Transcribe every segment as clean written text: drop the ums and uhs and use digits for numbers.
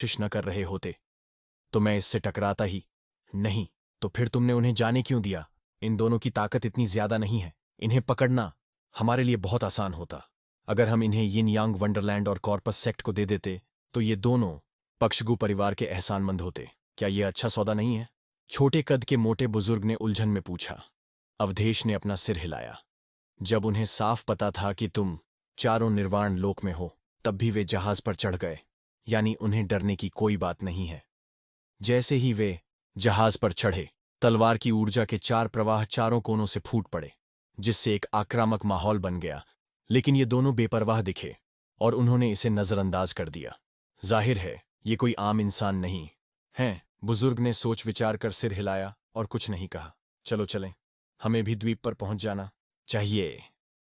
कोशिश न कर रहे होते तो मैं इससे टकराता ही नहीं। तो फिर तुमने उन्हें जाने क्यों दिया? इन दोनों की ताकत इतनी ज्यादा नहीं है। इन्हें पकड़ना हमारे लिए बहुत आसान होता। अगर हम इन्हें यिन यांग वंडरलैंड और कॉर्पस सेक्ट को दे देते तो ये दोनों पक्षगु परिवार के एहसानमंद होते। क्या ये अच्छा सौदा नहीं है? छोटे कद के मोटे बुजुर्ग ने उलझन में पूछा। अवधेश ने अपना सिर हिलाया। जब उन्हें साफ पता था कि तुम चारों निर्वाण लोक में हो, तब भी वे जहाज पर चढ़ गए। यानी उन्हें डरने की कोई बात नहीं है। जैसे ही वे जहाज पर चढ़े, तलवार की ऊर्जा के चार प्रवाह चारों कोनों से फूट पड़े, जिससे एक आक्रामक माहौल बन गया। लेकिन ये दोनों बेपरवाह दिखे और उन्होंने इसे नजरअंदाज कर दिया। जाहिर है ये कोई आम इंसान नहीं है। बुजुर्ग ने सोच विचार कर सिर हिलाया और कुछ नहीं कहा। चलो चलें, हमें भी द्वीप पर पहुंच जाना चाहिए।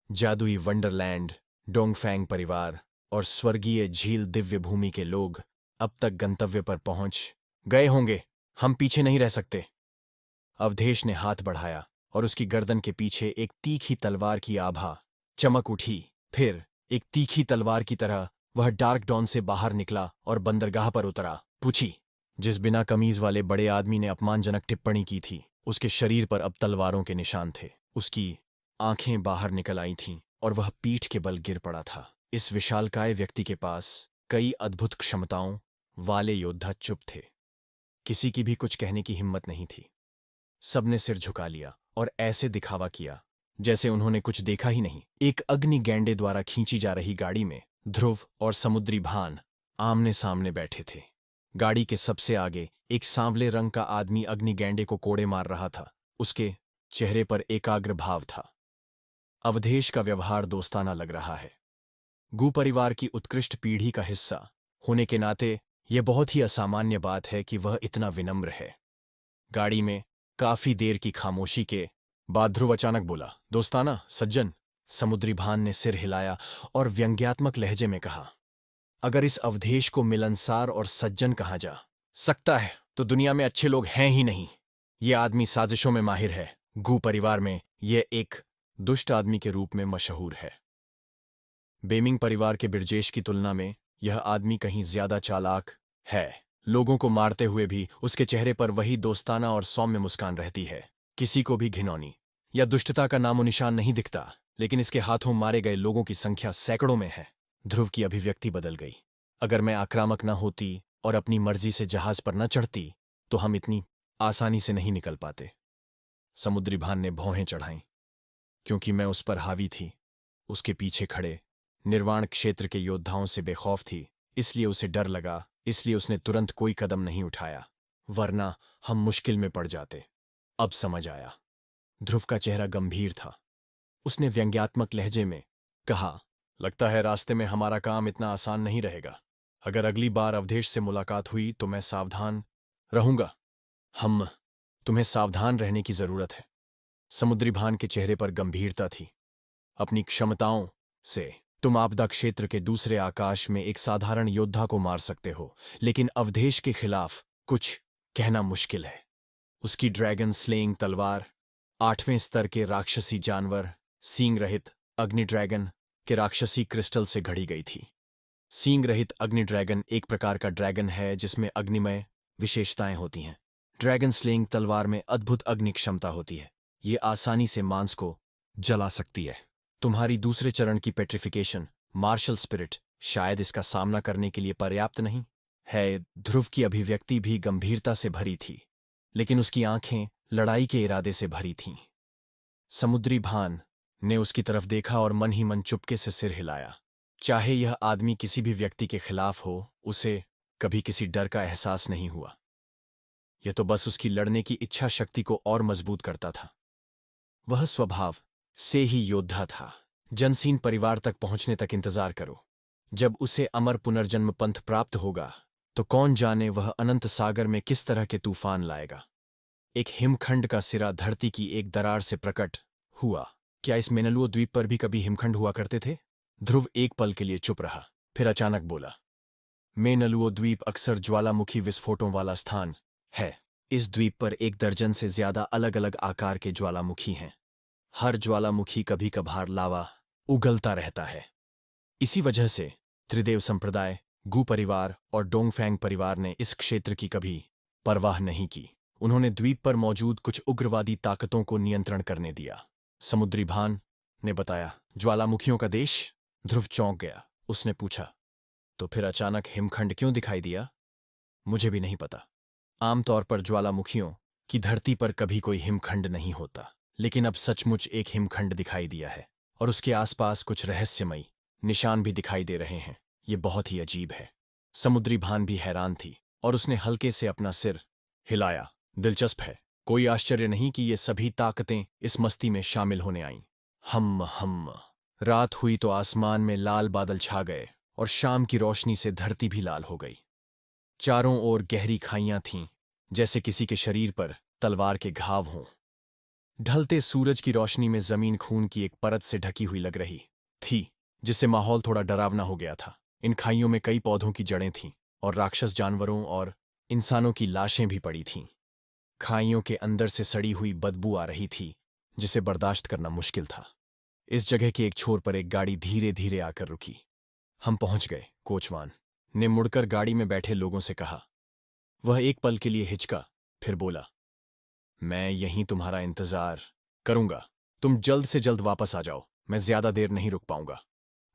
जादुई वंडरलैंड, डोंगफैंग परिवार और स्वर्गीय झील दिव्य भूमि के लोग अब तक गंतव्य पर पहुंच गए होंगे। हम पीछे नहीं रह सकते। अवधेश ने हाथ बढ़ाया और उसकी गर्दन के पीछे एक तीखी तलवार की आभा चमक उठी। फिर एक तीखी तलवार की तरह वह डार्क डॉन से बाहर निकला और बंदरगाह पर उतरा। पूछी, जिस बिना कमीज वाले बड़े आदमी ने अपमानजनक टिप्पणी की थी, उसके शरीर पर अब तलवारों के निशान थे। उसकी आंखें बाहर निकल आई थीं और वह पीठ के बल गिर पड़ा था। इस विशालकाय व्यक्ति के पास कई अद्भुत क्षमताओं वाले योद्धा चुप थे। किसी की भी कुछ कहने की हिम्मत नहीं थी। सबने सिर झुका लिया और ऐसे दिखावा किया जैसे उन्होंने कुछ देखा ही नहीं। एक अग्नि गैंडे द्वारा खींची जा रही गाड़ी में ध्रुव और समुद्री भान आमने सामने बैठे थे। गाड़ी के सबसे आगे एक सांवले रंग का आदमी अग्नि गैंडे को कोड़े मार रहा था। उसके चेहरे पर एकाग्र भाव था। अवधेश का व्यवहार दोस्ताना लग रहा है। गू परिवार की उत्कृष्ट पीढ़ी का हिस्सा होने के नाते यह बहुत ही असामान्य बात है कि वह इतना विनम्र है। गाड़ी में काफी देर की खामोशी के बाद ध्रुव अचानक बोला, दोस्ताना सज्जन। समुद्री भान ने सिर हिलाया और व्यंग्यात्मक लहजे में कहा, अगर इस अवधेश को मिलनसार और सज्जन कहा जा सकता है तो दुनिया में अच्छे लोग हैं ही नहीं। यह आदमी साजिशों में माहिर है। गू परिवार में यह एक दुष्ट आदमी के रूप में मशहूर है। बेमिंग परिवार के बिरजेश की तुलना में यह आदमी कहीं ज्यादा चालाक है। लोगों को मारते हुए भी उसके चेहरे पर वही दोस्ताना और सौम्य मुस्कान रहती है। किसी को भी घिनौनी या दुष्टता का नामो निशान नहीं दिखता। लेकिन इसके हाथों मारे गए लोगों की संख्या सैकड़ों में है। ध्रुव की अभिव्यक्ति बदल गई। अगर मैं आक्रामक न होती और अपनी मर्जी से जहाज पर न चढ़ती तो हम इतनी आसानी से नहीं निकल पाते। समुद्री भान ने भौहें चढ़ाईं। क्योंकि मैं उस पर हावी थी, उसके पीछे खड़े निर्वाण क्षेत्र के योद्धाओं से बेखौफ थी, इसलिए उसे डर लगा। इसलिए उसने तुरंत कोई कदम नहीं उठाया, वरना हम मुश्किल में पड़ जाते। अब समझ आया। ध्रुव का चेहरा गंभीर था। उसने व्यंग्यात्मक लहजे में कहा, लगता है रास्ते में हमारा काम इतना आसान नहीं रहेगा। अगर अगली बार अवधेश से मुलाकात हुई तो मैं सावधान रहूंगा। हम तुम्हें सावधान रहने की जरूरत है। समुद्री भान के चेहरे पर गंभीरता थी। अपनी क्षमताओं से तुम आपदा क्षेत्र के दूसरे आकाश में एक साधारण योद्धा को मार सकते हो, लेकिन अवधेश के खिलाफ कुछ कहना मुश्किल है। उसकी ड्रैगन स्लेइंग तलवार 8वें स्तर के राक्षसी जानवर सींग रहित अग्नि ड्रैगन के राक्षसी क्रिस्टल से घड़ी गई थी। सींग रहित अग्नि ड्रैगन एक प्रकार का ड्रैगन है जिसमें अग्निमय विशेषताएं होती हैं। ड्रैगन स्लेइंग तलवार में अद्भुत अग्नि क्षमता होती है। ये आसानी से मांस को जला सकती है। तुम्हारी दूसरे चरण की पेट्रिफिकेशन मार्शल स्पिरिट शायद इसका सामना करने के लिए पर्याप्त नहीं है। ध्रुव की अभिव्यक्ति भी गंभीरता से भरी थी, लेकिन उसकी आंखें लड़ाई के इरादे से भरी थीं। समुद्री भान ने उसकी तरफ देखा और मन ही मन चुपके से सिर हिलाया। चाहे यह आदमी किसी भी व्यक्ति के खिलाफ हो, उसे कभी किसी डर का एहसास नहीं हुआ। यह तो बस उसकी लड़ने की इच्छा शक्ति को और मजबूत करता था। वह स्वभाव से ही योद्धा था। जनसीन परिवार तक पहुंचने तक इंतजार करो। जब उसे अमर पुनर्जन्म पंथ प्राप्त होगा तो कौन जाने वह अनंत सागर में किस तरह के तूफान लाएगा। एक हिमखंड का सिरा धरती की एक दरार से प्रकट हुआ। क्या इस मेनलुओ द्वीप पर भी कभी हिमखंड हुआ करते थे? ध्रुव एक पल के लिए चुप रहा, फिर अचानक बोला, मेनलुओ द्वीप अक्सर ज्वालामुखी विस्फोटों वाला स्थान है। इस द्वीप पर 1 दर्जन से ज्यादा अलग अलग आकार के ज्वालामुखी हैं। हर ज्वालामुखी कभी कभार लावा उगलता रहता है। इसी वजह से त्रिदेव संप्रदाय गु परिवार और डोंगफैंग परिवार ने इस क्षेत्र की कभी परवाह नहीं की। उन्होंने द्वीप पर मौजूद कुछ उग्रवादी ताकतों को नियंत्रण करने दिया। समुद्री भान ने बताया, ज्वालामुखियों का देश? ध्रुव चौंक गया। उसने पूछा, तो फिर अचानक हिमखंड क्यों दिखाई दिया? मुझे भी नहीं पता। आमतौर पर ज्वालामुखियों की धरती पर कभी कोई हिमखंड नहीं होता, लेकिन अब सचमुच एक हिमखंड दिखाई दिया है और उसके आसपास कुछ रहस्यमयी निशान भी दिखाई दे रहे हैं। ये बहुत ही अजीब है। समुद्री भान भी हैरान थी और उसने हल्के से अपना सिर हिलाया। दिलचस्प है। कोई आश्चर्य नहीं कि ये सभी ताकतें इस मस्ती में शामिल होने आईं। हम रात हुई तो आसमान में लाल बादल छा गए और शाम की रोशनी से धरती भी लाल हो गई। चारों ओर गहरी खाइयां थीं, जैसे किसी के शरीर पर तलवार के घाव हों। ढलते सूरज की रोशनी में जमीन खून की एक परत से ढकी हुई लग रही थी, जिससे माहौल थोड़ा डरावना हो गया था। इन खाइयों में कई पौधों की जड़ें थीं और राक्षस जानवरों और इंसानों की लाशें भी पड़ी थीं। खाइयों के अंदर से सड़ी हुई बदबू आ रही थी, जिसे बर्दाश्त करना मुश्किल था। इस जगह के एक छोर पर एक गाड़ी धीरे धीरे आकर रुकी। हम पहुंच गए, कोचवान ने मुड़कर गाड़ी में बैठे लोगों से कहा। वह एक पल के लिए हिचका, फिर बोला, मैं यहीं तुम्हारा इंतजार करूंगा। तुम जल्द से जल्द वापस आ जाओ, मैं ज्यादा देर नहीं रुक पाऊंगा।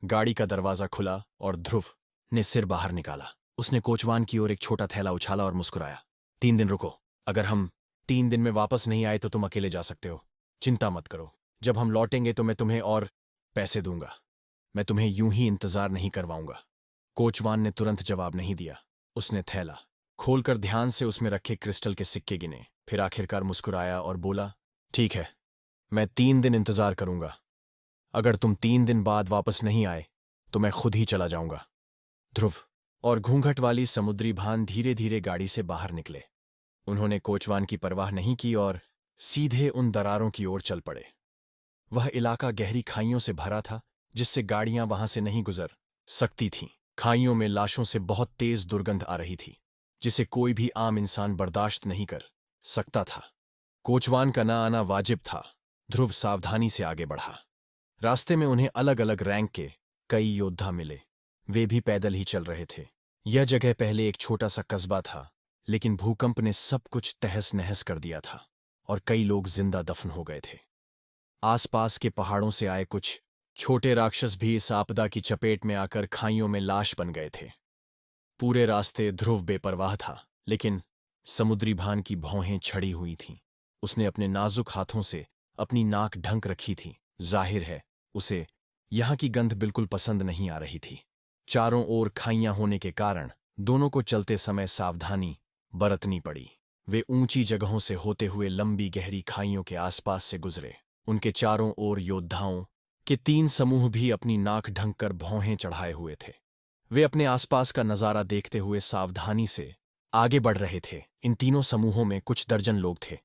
गाड़ी का दरवाजा खुला और ध्रुव ने सिर बाहर निकाला। उसने कोचवान की ओर एक छोटा थैला उछाला और मुस्कुराया। 3 दिन रुको। अगर हम 3 दिन में वापस नहीं आए तो तुम अकेले जा सकते हो। चिंता मत करो। जब हम लौटेंगे तो मैं तुम्हें और पैसे दूंगा। मैं तुम्हें यूं ही इंतजार नहीं करवाऊंगा। कोचवान ने तुरंत जवाब नहीं दिया। उसने थैला खोलकर ध्यान से उसमें रखे क्रिस्टल के सिक्के गिने, फिर आखिरकार मुस्कुराया और बोला, ठीक है, मैं 3 दिन इंतजार करूंगा। अगर तुम 3 दिन बाद वापस नहीं आए तो मैं खुद ही चला जाऊंगा। ध्रुव और घूंघट वाली समुद्री भान धीरे धीरे गाड़ी से बाहर निकले। उन्होंने कोचवान की परवाह नहीं की और सीधे उन दरारों की ओर चल पड़े। वह इलाका गहरी खाइयों से भरा था, जिससे गाड़ियां वहां से नहीं गुजर सकती थीं। खाइयों में लाशों से बहुत तेज दुर्गंध आ रही थी, जिसे कोई भी आम इंसान बर्दाश्त नहीं कर सकता था। कोचवान का ना आना वाजिब था। ध्रुव सावधानी से आगे बढ़ा। रास्ते में उन्हें अलग अलग रैंक के कई योद्धा मिले। वे भी पैदल ही चल रहे थे। यह जगह पहले एक छोटा सा कस्बा था, लेकिन भूकंप ने सब कुछ तहस नहस कर दिया था और कई लोग जिंदा दफन हो गए थे। आसपास के पहाड़ों से आए कुछ छोटे राक्षस भी इस आपदा की चपेट में आकर खाइयों में लाश बन गए थे। पूरे रास्ते ध्रुव बेपरवाह था, लेकिन समुद्री भान की भौहें छड़ी हुई थीं। उसने अपने नाजुक हाथों से अपनी नाक ढंक रखी थी। जाहिर है, उसे यहाँ की गंध बिल्कुल पसंद नहीं आ रही थी। चारों ओर खाइयां होने के कारण दोनों को चलते समय सावधानी बरतनी पड़ी। वे ऊंची जगहों से होते हुए लंबी गहरी खाइयों के आसपास से गुजरे। उनके चारों ओर योद्धाओं के 3 समूह भी अपनी नाक ढंक कर भौहें चढ़ाए हुए थे। वे अपने आसपास का नजारा देखते हुए सावधानी से आगे बढ़ रहे थे। इन तीनों समूहों में कुछ दर्जन लोग थे।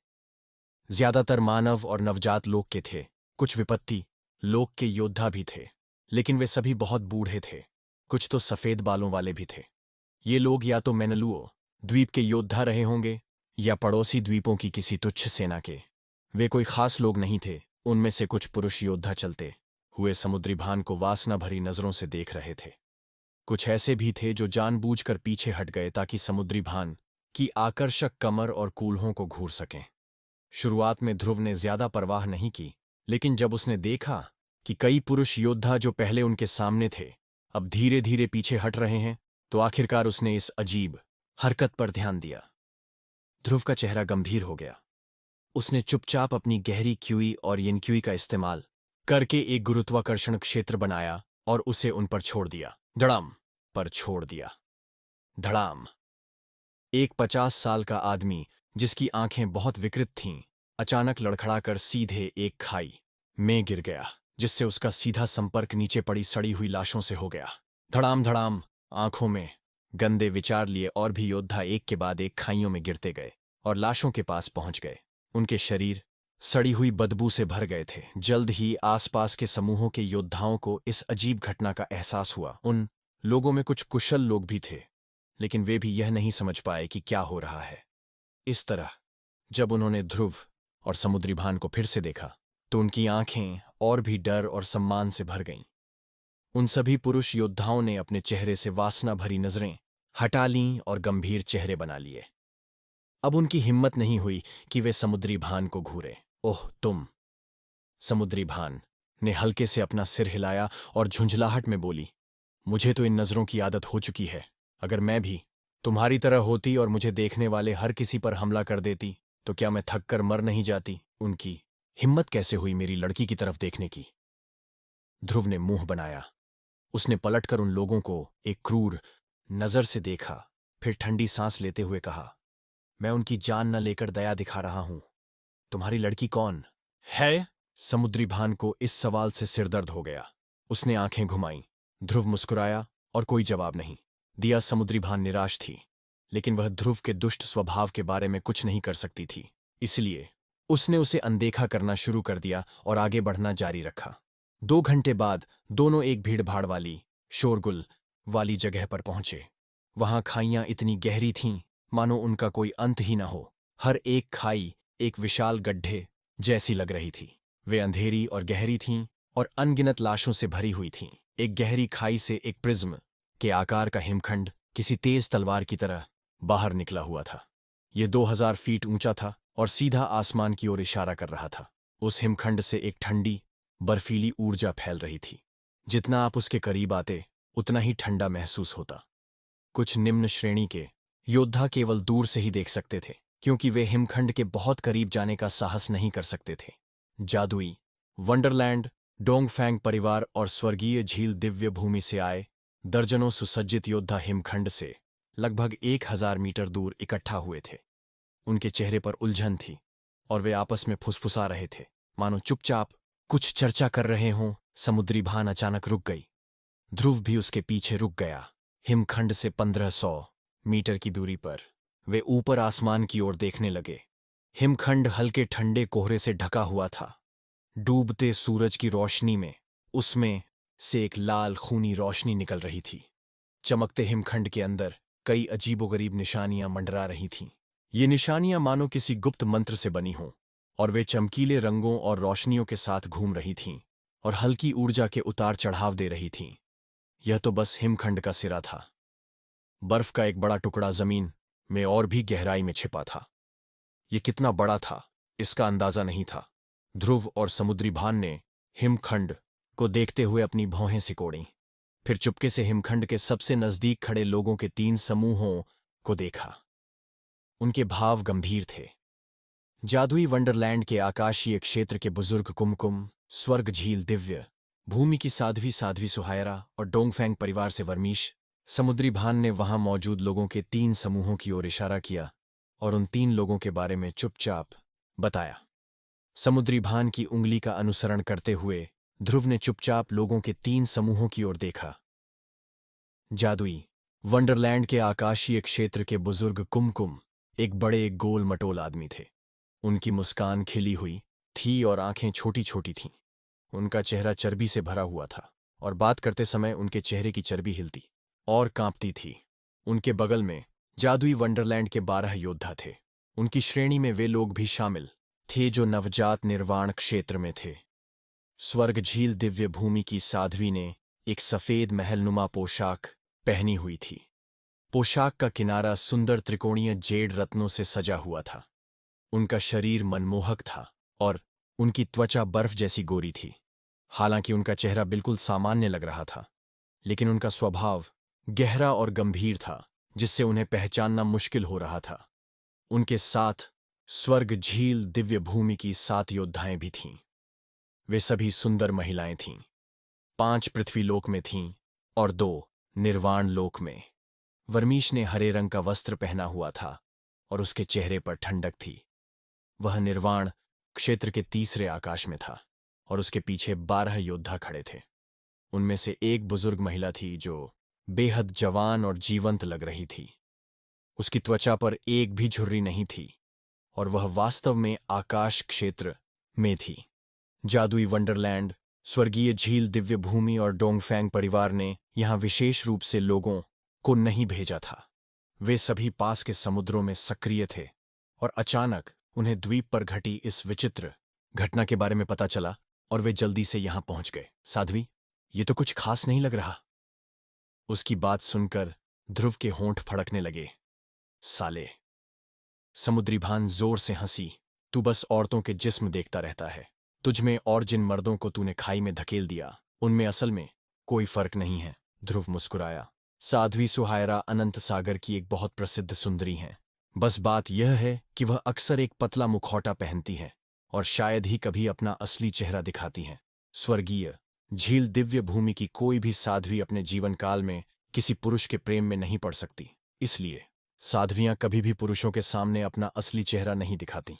ज्यादातर मानव और नवजात लोग के थे। कुछ विपत्ति लोग के योद्धा भी थे, लेकिन वे सभी बहुत बूढ़े थे। कुछ तो सफेद बालों वाले भी थे। ये लोग या तो मेनलुओ द्वीप के योद्धा रहे होंगे या पड़ोसी द्वीपों की किसी तुच्छ सेना के। वे कोई खास लोग नहीं थे। उनमें से कुछ पुरुष योद्धा चलते हुए समुद्री भान को वासना भरी नजरों से देख रहे थे। कुछ ऐसे भी थे जो जानबूझकर पीछे हट गए ताकि समुद्री भान की आकर्षक कमर और कूल्हों को घूर सकें। शुरुआत में ध्रुव ने ज्यादा परवाह नहीं की, लेकिन जब उसने देखा कि कई पुरुष योद्धा जो पहले उनके सामने थे अब धीरे धीरे पीछे हट रहे हैं, तो आखिरकार उसने इस अजीब हरकत पर ध्यान दिया। ध्रुव का चेहरा गंभीर हो गया। उसने चुपचाप अपनी गहरी क्यूई और यिनक्यूई का इस्तेमाल करके एक गुरुत्वाकर्षण क्षेत्र बनाया और उसे उन पर छोड़ दिया। धड़ाम पर छोड़ दिया। धड़ाम। एक 50 साल का आदमी जिसकी आंखें बहुत विकृत थीं, अचानक लड़खड़ाकर सीधे एक खाई में गिर गया, जिससे उसका सीधा संपर्क नीचे पड़ी सड़ी हुई लाशों से हो गया। धड़ाम धड़ाम। आंखों में गंदे विचार लिए और भी योद्धा एक के बाद एक खाइयों में गिरते गए और लाशों के पास पहुंच गए। उनके शरीर सड़ी हुई बदबू से भर गए थे। जल्द ही आसपास के समूहों के योद्धाओं को इस अजीब घटना का एहसास हुआ। उन लोगों में कुछ कुशल लोग भी थे, लेकिन वे भी यह नहीं समझ पाए कि क्या हो रहा है। इस तरह जब उन्होंने ध्रुव और समुद्री भान को फिर से देखा, तो उनकी आंखें और भी डर और सम्मान से भर गईं। उन सभी पुरुष योद्धाओं ने अपने चेहरे से वासना भरी नजरें हटा लीं और गंभीर चेहरे बना लिए। अब उनकी हिम्मत नहीं हुई कि वे समुद्री भान को घूरे। ओह तुम! समुद्री भान ने हल्के से अपना सिर हिलाया और झुंझलाहट में बोली, मुझे तो इन नजरों की आदत हो चुकी है। अगर मैं भी तुम्हारी तरह होती और मुझे देखने वाले हर किसी पर हमला कर देती तो क्या मैं थक कर मर नहीं जाती? उनकी हिम्मत कैसे हुई मेरी लड़की की तरफ देखने की? ध्रुव ने मुंह बनाया। उसने पलटकर उन लोगों को एक क्रूर नजर से देखा, फिर ठंडी सांस लेते हुए कहा, मैं उनकी जान न लेकर दया दिखा रहा हूं। तुम्हारी लड़की कौन है? समुद्री भान को इस सवाल से सिरदर्द हो गया। उसने आंखें घुमाईं। ध्रुव मुस्कुराया और कोई जवाब नहीं दिया। समुद्री भान निराश थी, लेकिन वह ध्रुव के दुष्ट स्वभाव के बारे में कुछ नहीं कर सकती थी, इसलिए उसने उसे अनदेखा करना शुरू कर दिया और आगे बढ़ना जारी रखा। 2 घंटे बाद दोनों एक भीड़भाड़ वाली, शोरगुल वाली जगह पर पहुंचे। वहां खाइयां इतनी गहरी थीं मानो उनका कोई अंत ही न हो। हर एक खाई एक विशाल गड्ढे जैसी लग रही थी। वे अंधेरी और गहरी थीं और अनगिनत लाशों से भरी हुई थीं। एक गहरी खाई से एक प्रिज्म के आकार का हिमखंड किसी तेज तलवार की तरह बाहर निकला हुआ था। ये 2000 फीट ऊंचा था और सीधा आसमान की ओर इशारा कर रहा था। उस हिमखंड से एक ठंडी, बर्फीली ऊर्जा फैल रही थी। जितना आप उसके करीब आते उतना ही ठंडा महसूस होता। कुछ निम्न श्रेणी के योद्धा केवल दूर से ही देख सकते थे, क्योंकि वे हिमखंड के बहुत करीब जाने का साहस नहीं कर सकते थे। जादुई वंडरलैंड, डोंगफैंग परिवार और स्वर्गीय झील दिव्य भूमि से आए दर्जनों सुसज्जित योद्धा हिमखंड से लगभग 1000 मीटर दूर इकट्ठा हुए थे। उनके चेहरे पर उलझन थी और वे आपस में फुसफुसा रहे थे, मानो चुपचाप कुछ चर्चा कर रहे हों। समुद्री भान अचानक रुक गई। ध्रुव भी उसके पीछे रुक गया। हिमखंड से 1500 मीटर की दूरी पर वे ऊपर आसमान की ओर देखने लगे। हिमखंड हल्के ठंडे कोहरे से ढका हुआ था। डूबते सूरज की रोशनी में उसमें से एक लाल खूनी रोशनी निकल रही थी। चमकते हिमखंड के अंदर कई अजीबोगरीब निशानियां मंडरा रही थीं। ये निशानियां मानो किसी गुप्त मंत्र से बनी हों, और वे चमकीले रंगों और रोशनियों के साथ घूम रही थीं और हल्की ऊर्जा के उतार चढ़ाव दे रही थीं। यह तो बस हिमखंड का सिरा था। बर्फ का एक बड़ा टुकड़ा जमीन में और भी गहराई में छिपा था। ये कितना बड़ा था, इसका अंदाजा नहीं था। ध्रुव और समुद्री भान ने हिमखंड को देखते हुए अपनी भौहें सिकोड़ीं। फिर चुपके से हिमखंड के सबसे नजदीक खड़े लोगों के 3 समूहों को देखा। उनके भाव गंभीर थे। जादुई वंडरलैंड के आकाशीय क्षेत्र के बुजुर्ग कुमकुम, स्वर्ग झील दिव्य भूमि की साध्वी साध्वी सुहायरा और डोंगफैंग परिवार से वर्मीश। समुद्री भान ने वहां मौजूद लोगों के 3 समूहों की ओर इशारा किया और उन 3 लोगों के बारे में चुपचाप बताया। समुद्री भान की उंगली का अनुसरण करते हुए ध्रुव ने चुपचाप लोगों के 3 समूहों की ओर देखा। जादुई वंडरलैंड के आकाशीय क्षेत्र के बुजुर्ग कुमकुम एक बड़े गोल मटोल आदमी थे। उनकी मुस्कान खिली हुई थी और आंखें छोटी छोटी थीं। उनका चेहरा चर्बी से भरा हुआ था और बात करते समय उनके चेहरे की चर्बी हिलती और कांपती थी। उनके बगल में जादुई वंडरलैंड के 12 योद्धा थे। उनकी श्रेणी में वे लोग भी शामिल थे जो नवजात निर्वाण क्षेत्र में थे। स्वर्ग झील दिव्य भूमि की साध्वी ने एक सफेद महलनुमा पोशाक पहनी हुई थी। पोशाक का किनारा सुंदर त्रिकोणीय जेड रत्नों से सजा हुआ था। उनका शरीर मनमोहक था और उनकी त्वचा बर्फ जैसी गोरी थी। हालांकि उनका चेहरा बिल्कुल सामान्य लग रहा था, लेकिन उनका स्वभाव गहरा और गंभीर था, जिससे उन्हें पहचानना मुश्किल हो रहा था। उनके साथ स्वर्ग झील दिव्य भूमि की 7 योद्धाएं भी थीं। वे सभी सुंदर महिलाएं थीं। 5 पृथ्वीलोक में थीं और 2 निर्वाण लोक में। वर्मीश ने हरे रंग का वस्त्र पहना हुआ था और उसके चेहरे पर ठंडक थी। वह निर्वाण क्षेत्र के तीसरे आकाश में था और उसके पीछे 12 योद्धा खड़े थे। उनमें से एक बुजुर्ग महिला थी जो बेहद जवान और जीवंत लग रही थी। उसकी त्वचा पर एक भी झुर्री नहीं थी और वह वास्तव में आकाश क्षेत्र में थी। जादुई वंडरलैंड, स्वर्गीय झील दिव्य भूमि और डोंगफैंग परिवार ने यहां विशेष रूप से लोगों को नहीं भेजा था। वे सभी पास के समुद्रों में सक्रिय थे और अचानक उन्हें द्वीप पर घटी इस विचित्र घटना के बारे में पता चला और वे जल्दी से यहां पहुंच गए। साध्वी, ये तो कुछ खास नहीं लग रहा। उसकी बात सुनकर ध्रुव के होंठ फड़कने लगे। साले, समुद्री भान जोर से हंसी। तू बस औरतों के जिस्म देखता रहता है। तुझमें और जिन मर्दों को तूने खाई में धकेल दिया, उनमें असल में कोई फर्क नहीं है। ध्रुव मुस्कुराया। साध्वी सुहायरा अनंत सागर की एक बहुत प्रसिद्ध सुंदरी हैं। बस बात यह है कि वह अक्सर एक पतला मुखौटा पहनती हैं और शायद ही कभी अपना असली चेहरा दिखाती हैं। स्वर्गीय झील दिव्य भूमि की कोई भी साध्वी अपने जीवन काल में किसी पुरुष के प्रेम में नहीं पड़ सकती। इसलिए साध्वियां कभी भी पुरुषों के सामने अपना असली चेहरा नहीं दिखाती।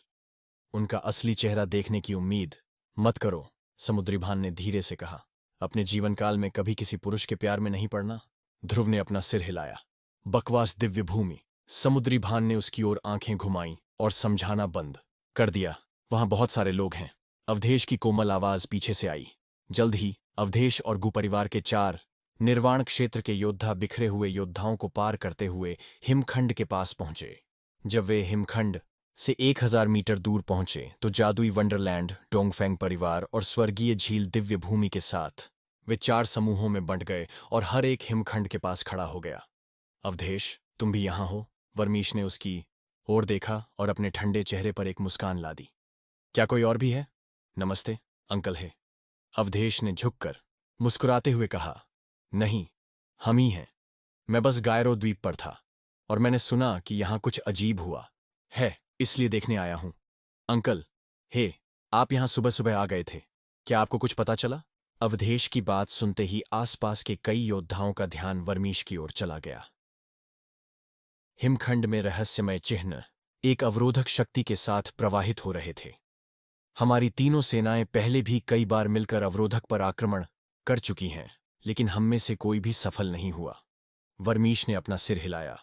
उनका असली चेहरा देखने की उम्मीद मत करो, समुद्री भान ने धीरे से कहा। अपने जीवन काल में कभी किसी पुरुष के प्यार में नहीं पड़ना? ध्रुव ने अपना सिर हिलाया। बकवास दिव्य भूमि। समुद्री भान ने उसकी ओर आंखें घुमाईं और समझाना बंद कर दिया। वहां बहुत सारे लोग हैं। अवधेश की कोमल आवाज पीछे से आई। जल्द ही अवधेश और गु परिवार के 4 निर्वाण क्षेत्र के योद्धा बिखरे हुए योद्धाओं को पार करते हुए हिमखंड के पास पहुंचे। जब वे हिमखंड से 1000 मीटर दूर पहुंचे तो जादुई वंडरलैंड, डोंगफेंग परिवार और स्वर्गीय झील दिव्य भूमि के साथ वे 4 समूहों में बंट गए और हर एक हिमखंड के पास खड़ा हो गया। अवधेश, तुम भी यहां हो? वर्मीश ने उसकी ओर देखा और अपने ठंडे चेहरे पर एक मुस्कान ला दी। क्या कोई और भी है? नमस्ते, अंकल है। अवधेश ने झुककर मुस्कुराते हुए कहा। नहीं, हम ही हैं। मैं बस गायरो द्वीप पर था और मैंने सुना कि यहां कुछ अजीब हुआ है, इसलिए देखने आया हूं। अंकल, हे, आप यहां सुबह सुबह आ गए थे। क्या आपको कुछ पता चला? अवधेश की बात सुनते ही आसपास के कई योद्धाओं का ध्यान वर्मीश की ओर चला गया। हिमखंड में रहस्यमय चिन्ह एक अवरोधक शक्ति के साथ प्रवाहित हो रहे थे। हमारी तीनों सेनाएं पहले भी कई बार मिलकर अवरोधक पर आक्रमण कर चुकी हैं, लेकिन हम में से कोई भी सफल नहीं हुआ। वर्मीश ने अपना सिर हिलाया।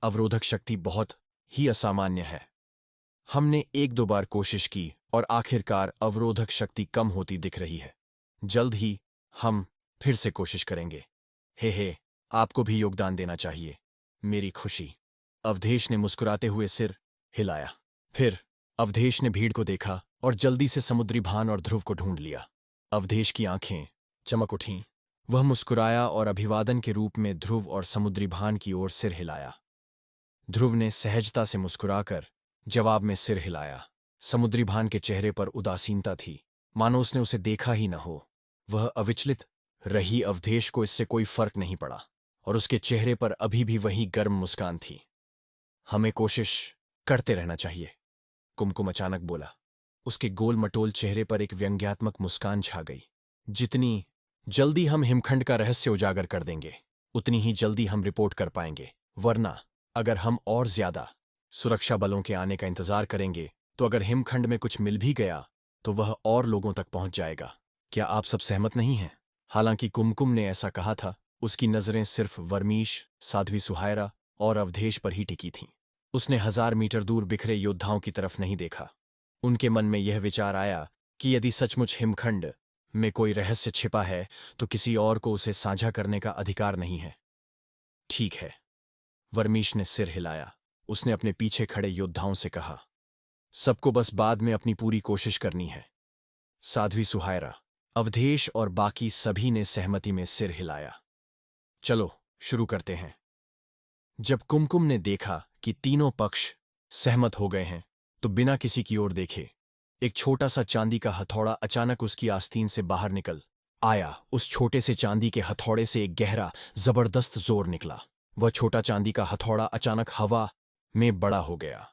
अवरोधक शक्ति बहुत ही असामान्य है। हमने 1-2 बार कोशिश की और आखिरकार अवरोधक शक्ति कम होती दिख रही है। जल्द ही हम फिर से कोशिश करेंगे। हे, आपको भी योगदान देना चाहिए। मेरी खुशी। अवधेश ने मुस्कुराते हुए सिर हिलाया। फिर अवधेश ने भीड़ को देखा और जल्दी से समुद्री भान और ध्रुव को ढूंढ लिया। अवधेश की आंखें चमक उठीं। वह मुस्कुराया और अभिवादन के रूप में ध्रुव और समुद्री भान की ओर सिर हिलाया। ध्रुव ने सहजता से मुस्कुराकर जवाब में सिर हिलाया। समुद्री भान के चेहरे पर उदासीनता थी, मानो उसने उसे देखा ही न हो। वह अविचलित रही। अवधेश को इससे कोई फर्क नहीं पड़ा और उसके चेहरे पर अभी भी वही गर्म मुस्कान थी। हमें कोशिश करते रहना चाहिए, कुमकुम अचानक बोला। उसके गोल मटोल चेहरे पर एक व्यंग्यात्मक मुस्कान छा गई। जितनी जल्दी हम हिमखंड का रहस्य उजागर कर देंगे, उतनी ही जल्दी हम रिपोर्ट कर पाएंगे। वरना अगर हम और ज्यादा सुरक्षा बलों के आने का इंतजार करेंगे तो अगर हिमखंड में कुछ मिल भी गया तो वह और लोगों तक पहुंच जाएगा। क्या आप सब सहमत नहीं हैं? हालांकि कुमकुम ने ऐसा कहा था, उसकी नजरें सिर्फ वर्मीश, साध्वी सुहायरा और अवधेश पर ही टिकी थीं। उसने 1000 मीटर दूर बिखरे योद्धाओं की तरफ नहीं देखा। उनके मन में यह विचार आया कि यदि सचमुच हिमखंड में कोई रहस्य छिपा है तो किसी और को उसे साझा करने का अधिकार नहीं है। ठीक है, वर्मीश ने सिर हिलाया। उसने अपने पीछे खड़े योद्धाओं से कहा, सबको बस बाद में अपनी पूरी कोशिश करनी है। साध्वी सुहायरा, अवधेश और बाकी सभी ने सहमति में सिर हिलाया। चलो शुरू करते हैं। जब कुमकुम ने देखा कि तीनों पक्ष सहमत हो गए हैं तो बिना किसी की ओर देखे एक छोटा सा चांदी का हथौड़ा अचानक उसकी आस्तीन से बाहर निकल आया। उस छोटे से चांदी के हथौड़े से एक गहरा, जबरदस्त जोर निकला। वह छोटा चांदी का हथौड़ा अचानक हवा में बड़ा हो गया।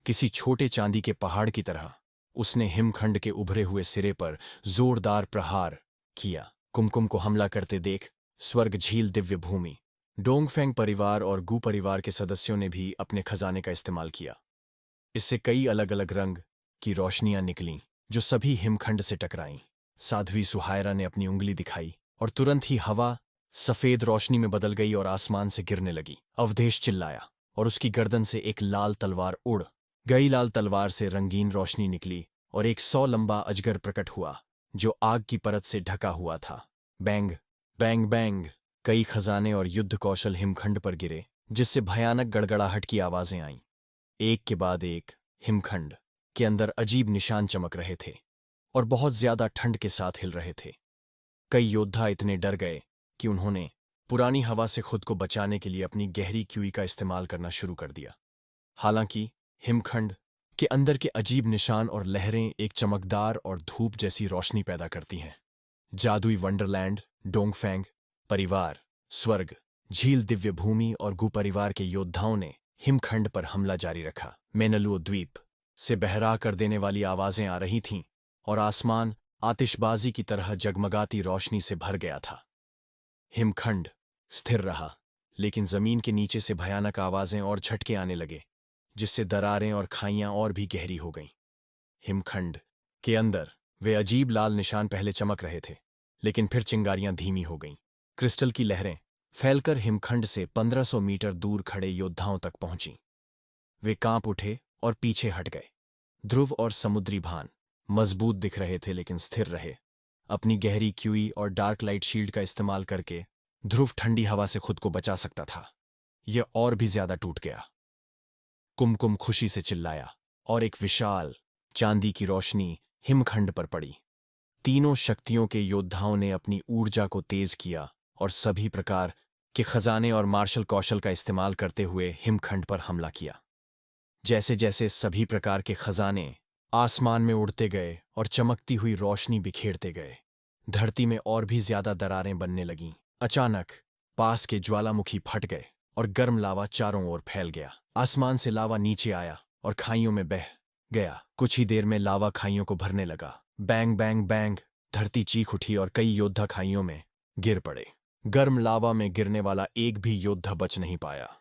किसी छोटे चांदी के पहाड़ की तरह उसने हिमखंड के उभरे हुए सिरे पर जोरदार प्रहार किया। कुमकुम को हमला करते देख स्वर्ग झील दिव्य भूमि, डोंगफेंग परिवार और गु परिवार के सदस्यों ने भी अपने खजाने का इस्तेमाल किया। इससे कई अलग अलग रंग की रोशनियां निकलीं जो सभी हिमखंड से टकराईं। साध्वी सुहायरा ने अपनी उंगली दिखाई और तुरंत ही हवा सफेद रोशनी में बदल गई और आसमान से गिरने लगी। अवधेश चिल्लाया और उसकी गर्दन से एक लाल तलवार उड़ गई। लाल तलवार से रंगीन रोशनी निकली और एक 100 लंबा अजगर प्रकट हुआ जो आग की परत से ढका हुआ था। बैंग बैंग बैंग, कई खजाने और युद्ध कौशल हिमखंड पर गिरे, जिससे भयानक गड़गड़ाहट की आवाजें आईं। एक के बाद एक हिमखंड के अंदर अजीब निशान चमक रहे थे और बहुत ज्यादा ठंड के साथ हिल रहे थे। कई योद्धा इतने डर गए कि उन्होंने पुरानी हवा से खुद को बचाने के लिए अपनी गहरी क्यूई का इस्तेमाल करना शुरू कर दिया। हालांकि हिमखंड के अंदर के अजीब निशान और लहरें एक चमकदार और धूप जैसी रोशनी पैदा करती हैं। जादुई वंडरलैंड, डोंगफेंग परिवार, स्वर्ग, झील दिव्य भूमि और गु परिवार के योद्धाओं ने हिमखंड पर हमला जारी रखा। मेनलुओ द्वीप से बहरा कर देने वाली आवाजें आ रही थीं और आसमान आतिशबाजी की तरह जगमगाती रोशनी से भर गया था। हिमखंड स्थिर रहा, लेकिन जमीन के नीचे से भयानक आवाजें और झटके आने लगे, जिससे दरारें और खाइयां और भी गहरी हो गईं। हिमखंड के अंदर वे अजीब लाल निशान पहले चमक रहे थे, लेकिन फिर चिंगारियां धीमी हो गईं। क्रिस्टल की लहरें फैलकर हिमखंड से 1500 मीटर दूर खड़े योद्धाओं तक पहुंचीं। वे कांप उठे और पीछे हट गए। ध्रुव और समुद्री भान मजबूत दिख रहे थे, लेकिन स्थिर रहे। अपनी गहरी क्यूई और डार्क लाइट शील्ड का इस्तेमाल करके ध्रुव ठंडी हवा से खुद को बचा सकता था। यह और भी ज्यादा टूट गया। कुमकुम खुशी से चिल्लाया और एक विशाल चांदी की रोशनी हिमखंड पर पड़ी। तीनों शक्तियों के योद्धाओं ने अपनी ऊर्जा को तेज किया और सभी प्रकार के खजाने और मार्शल कौशल का इस्तेमाल करते हुए हिमखंड पर हमला किया। जैसे जैसे सभी प्रकार के खजाने आसमान में उड़ते गए और चमकती हुई रोशनी बिखेरते गए, धरती में और भी ज्यादा दरारें बनने लगीं। अचानक पास के ज्वालामुखी फट गए और गर्म लावा चारों ओर फैल गया। आसमान से लावा नीचे आया और खाइयों में बह गया। कुछ ही देर में लावा खाइयों को भरने लगा। बैंग बैंग बैंग, धरती चीख उठी और कई योद्धा खाइयों में गिर पड़े। गर्म लावा में गिरने वाला एक भी योद्धा बच नहीं पाया।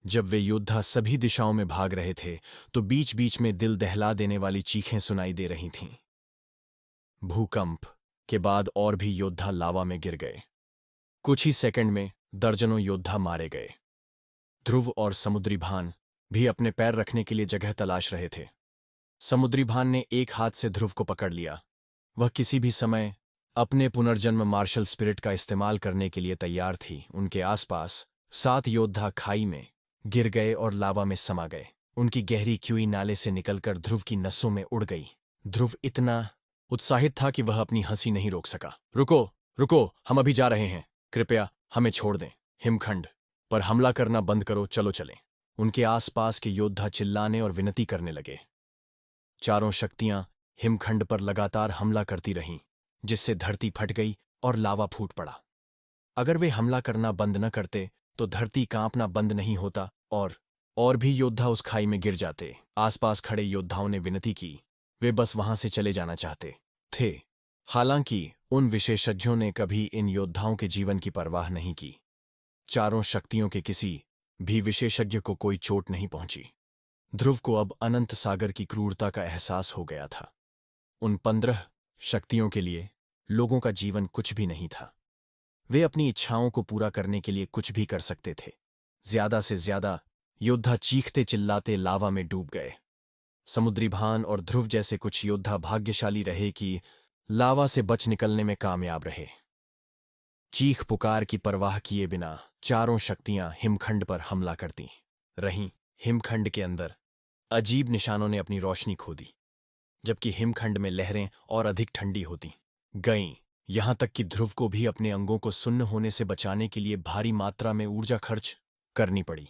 जब वे योद्धा सभी दिशाओं में भाग रहे थे, तो बीच बीच में दिल दहला देने वाली चीखें सुनाई दे रही थीं। भूकंप के बाद और भी योद्धा लावा में गिर गए। कुछ ही सेकंड में दर्जनों योद्धा मारे गए। ध्रुव और समुद्री भान भी अपने पैर रखने के लिए जगह तलाश रहे थे। समुद्री भान ने एक हाथ से ध्रुव को पकड़ लिया। वह किसी भी समय अपने पुनर्जन्म मार्शल स्पिरिट का इस्तेमाल करने के लिए तैयार थी। उनके आसपास 7 योद्धा खाई में गिर गए और लावा में समा गए। उनकी गहरी क्यूई नाले से निकलकर ध्रुव की नसों में उड़ गई। ध्रुव इतना उत्साहित था कि वह अपनी हंसी नहीं रोक सका। रुको रुको, हम अभी जा रहे हैं, कृपया हमें छोड़ दें। हिमखंड पर हमला करना बंद करो, चलो चलें। उनके आसपास के योद्धा चिल्लाने और विनती करने लगे। चारों शक्तियां हिमखंड पर लगातार हमला करती रहीं, जिससे धरती फट गई और लावा फूट पड़ा। अगर वे हमला करना बंद न करते तो धरती कांपना बंद नहीं होता और भी योद्धा उस खाई में गिर जाते। आसपास खड़े योद्धाओं ने विनती की। वे बस वहां से चले जाना चाहते थे। हालांकि उन विशेषज्ञों ने कभी इन योद्धाओं के जीवन की परवाह नहीं की। चारों शक्तियों के किसी भी विशेषज्ञ को कोई चोट नहीं पहुंची। ध्रुव को अब अनंत सागर की क्रूरता का एहसास हो गया था। उन 15 शक्तियों के लिए लोगों का जीवन कुछ भी नहीं था। वे अपनी इच्छाओं को पूरा करने के लिए कुछ भी कर सकते थे। ज्यादा से ज्यादा योद्धा चीखते चिल्लाते लावा में डूब गए। समुद्री भान और ध्रुव जैसे कुछ योद्धा भाग्यशाली रहे कि लावा से बच निकलने में कामयाब रहे। चीख पुकार की परवाह किए बिना चारों शक्तियां हिमखंड पर हमला करती रहीं। हिमखंड के अंदर अजीब निशानों ने अपनी रोशनी खो दी, जबकि हिमखंड में लहरें और अधिक ठंडी होती गईं। यहां तक कि ध्रुव को भी अपने अंगों को सुन्न होने से बचाने के लिए भारी मात्रा में ऊर्जा खर्च करनी पड़ी।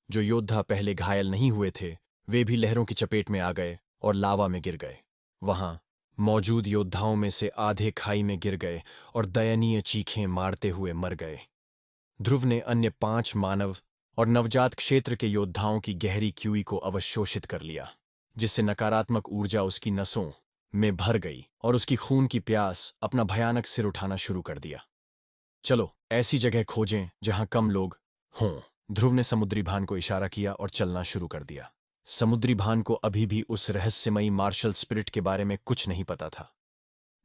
जो योद्धा पहले घायल नहीं हुए थे, वे भी लहरों की चपेट में आ गए और लावा में गिर गए। वहां मौजूद योद्धाओं में से आधे खाई में गिर गए और दयनीय चीखें मारते हुए मर गए। ध्रुव ने अन्य 5 मानव और नवजात क्षेत्र के योद्धाओं की गहरी क्यूई को अवशोषित कर लिया, जिससे नकारात्मक ऊर्जा उसकी नसों में भर गई और उसकी खून की प्यास अपना भयानक सिर उठाना शुरू कर दिया। चलो ऐसी जगह खोजें जहां कम लोग हों। ध्रुव ने समुद्री भान को इशारा किया और चलना शुरू कर दिया। समुद्री भान को अभी भी उस रहस्यमयी मार्शल स्पिरिट के बारे में कुछ नहीं पता था।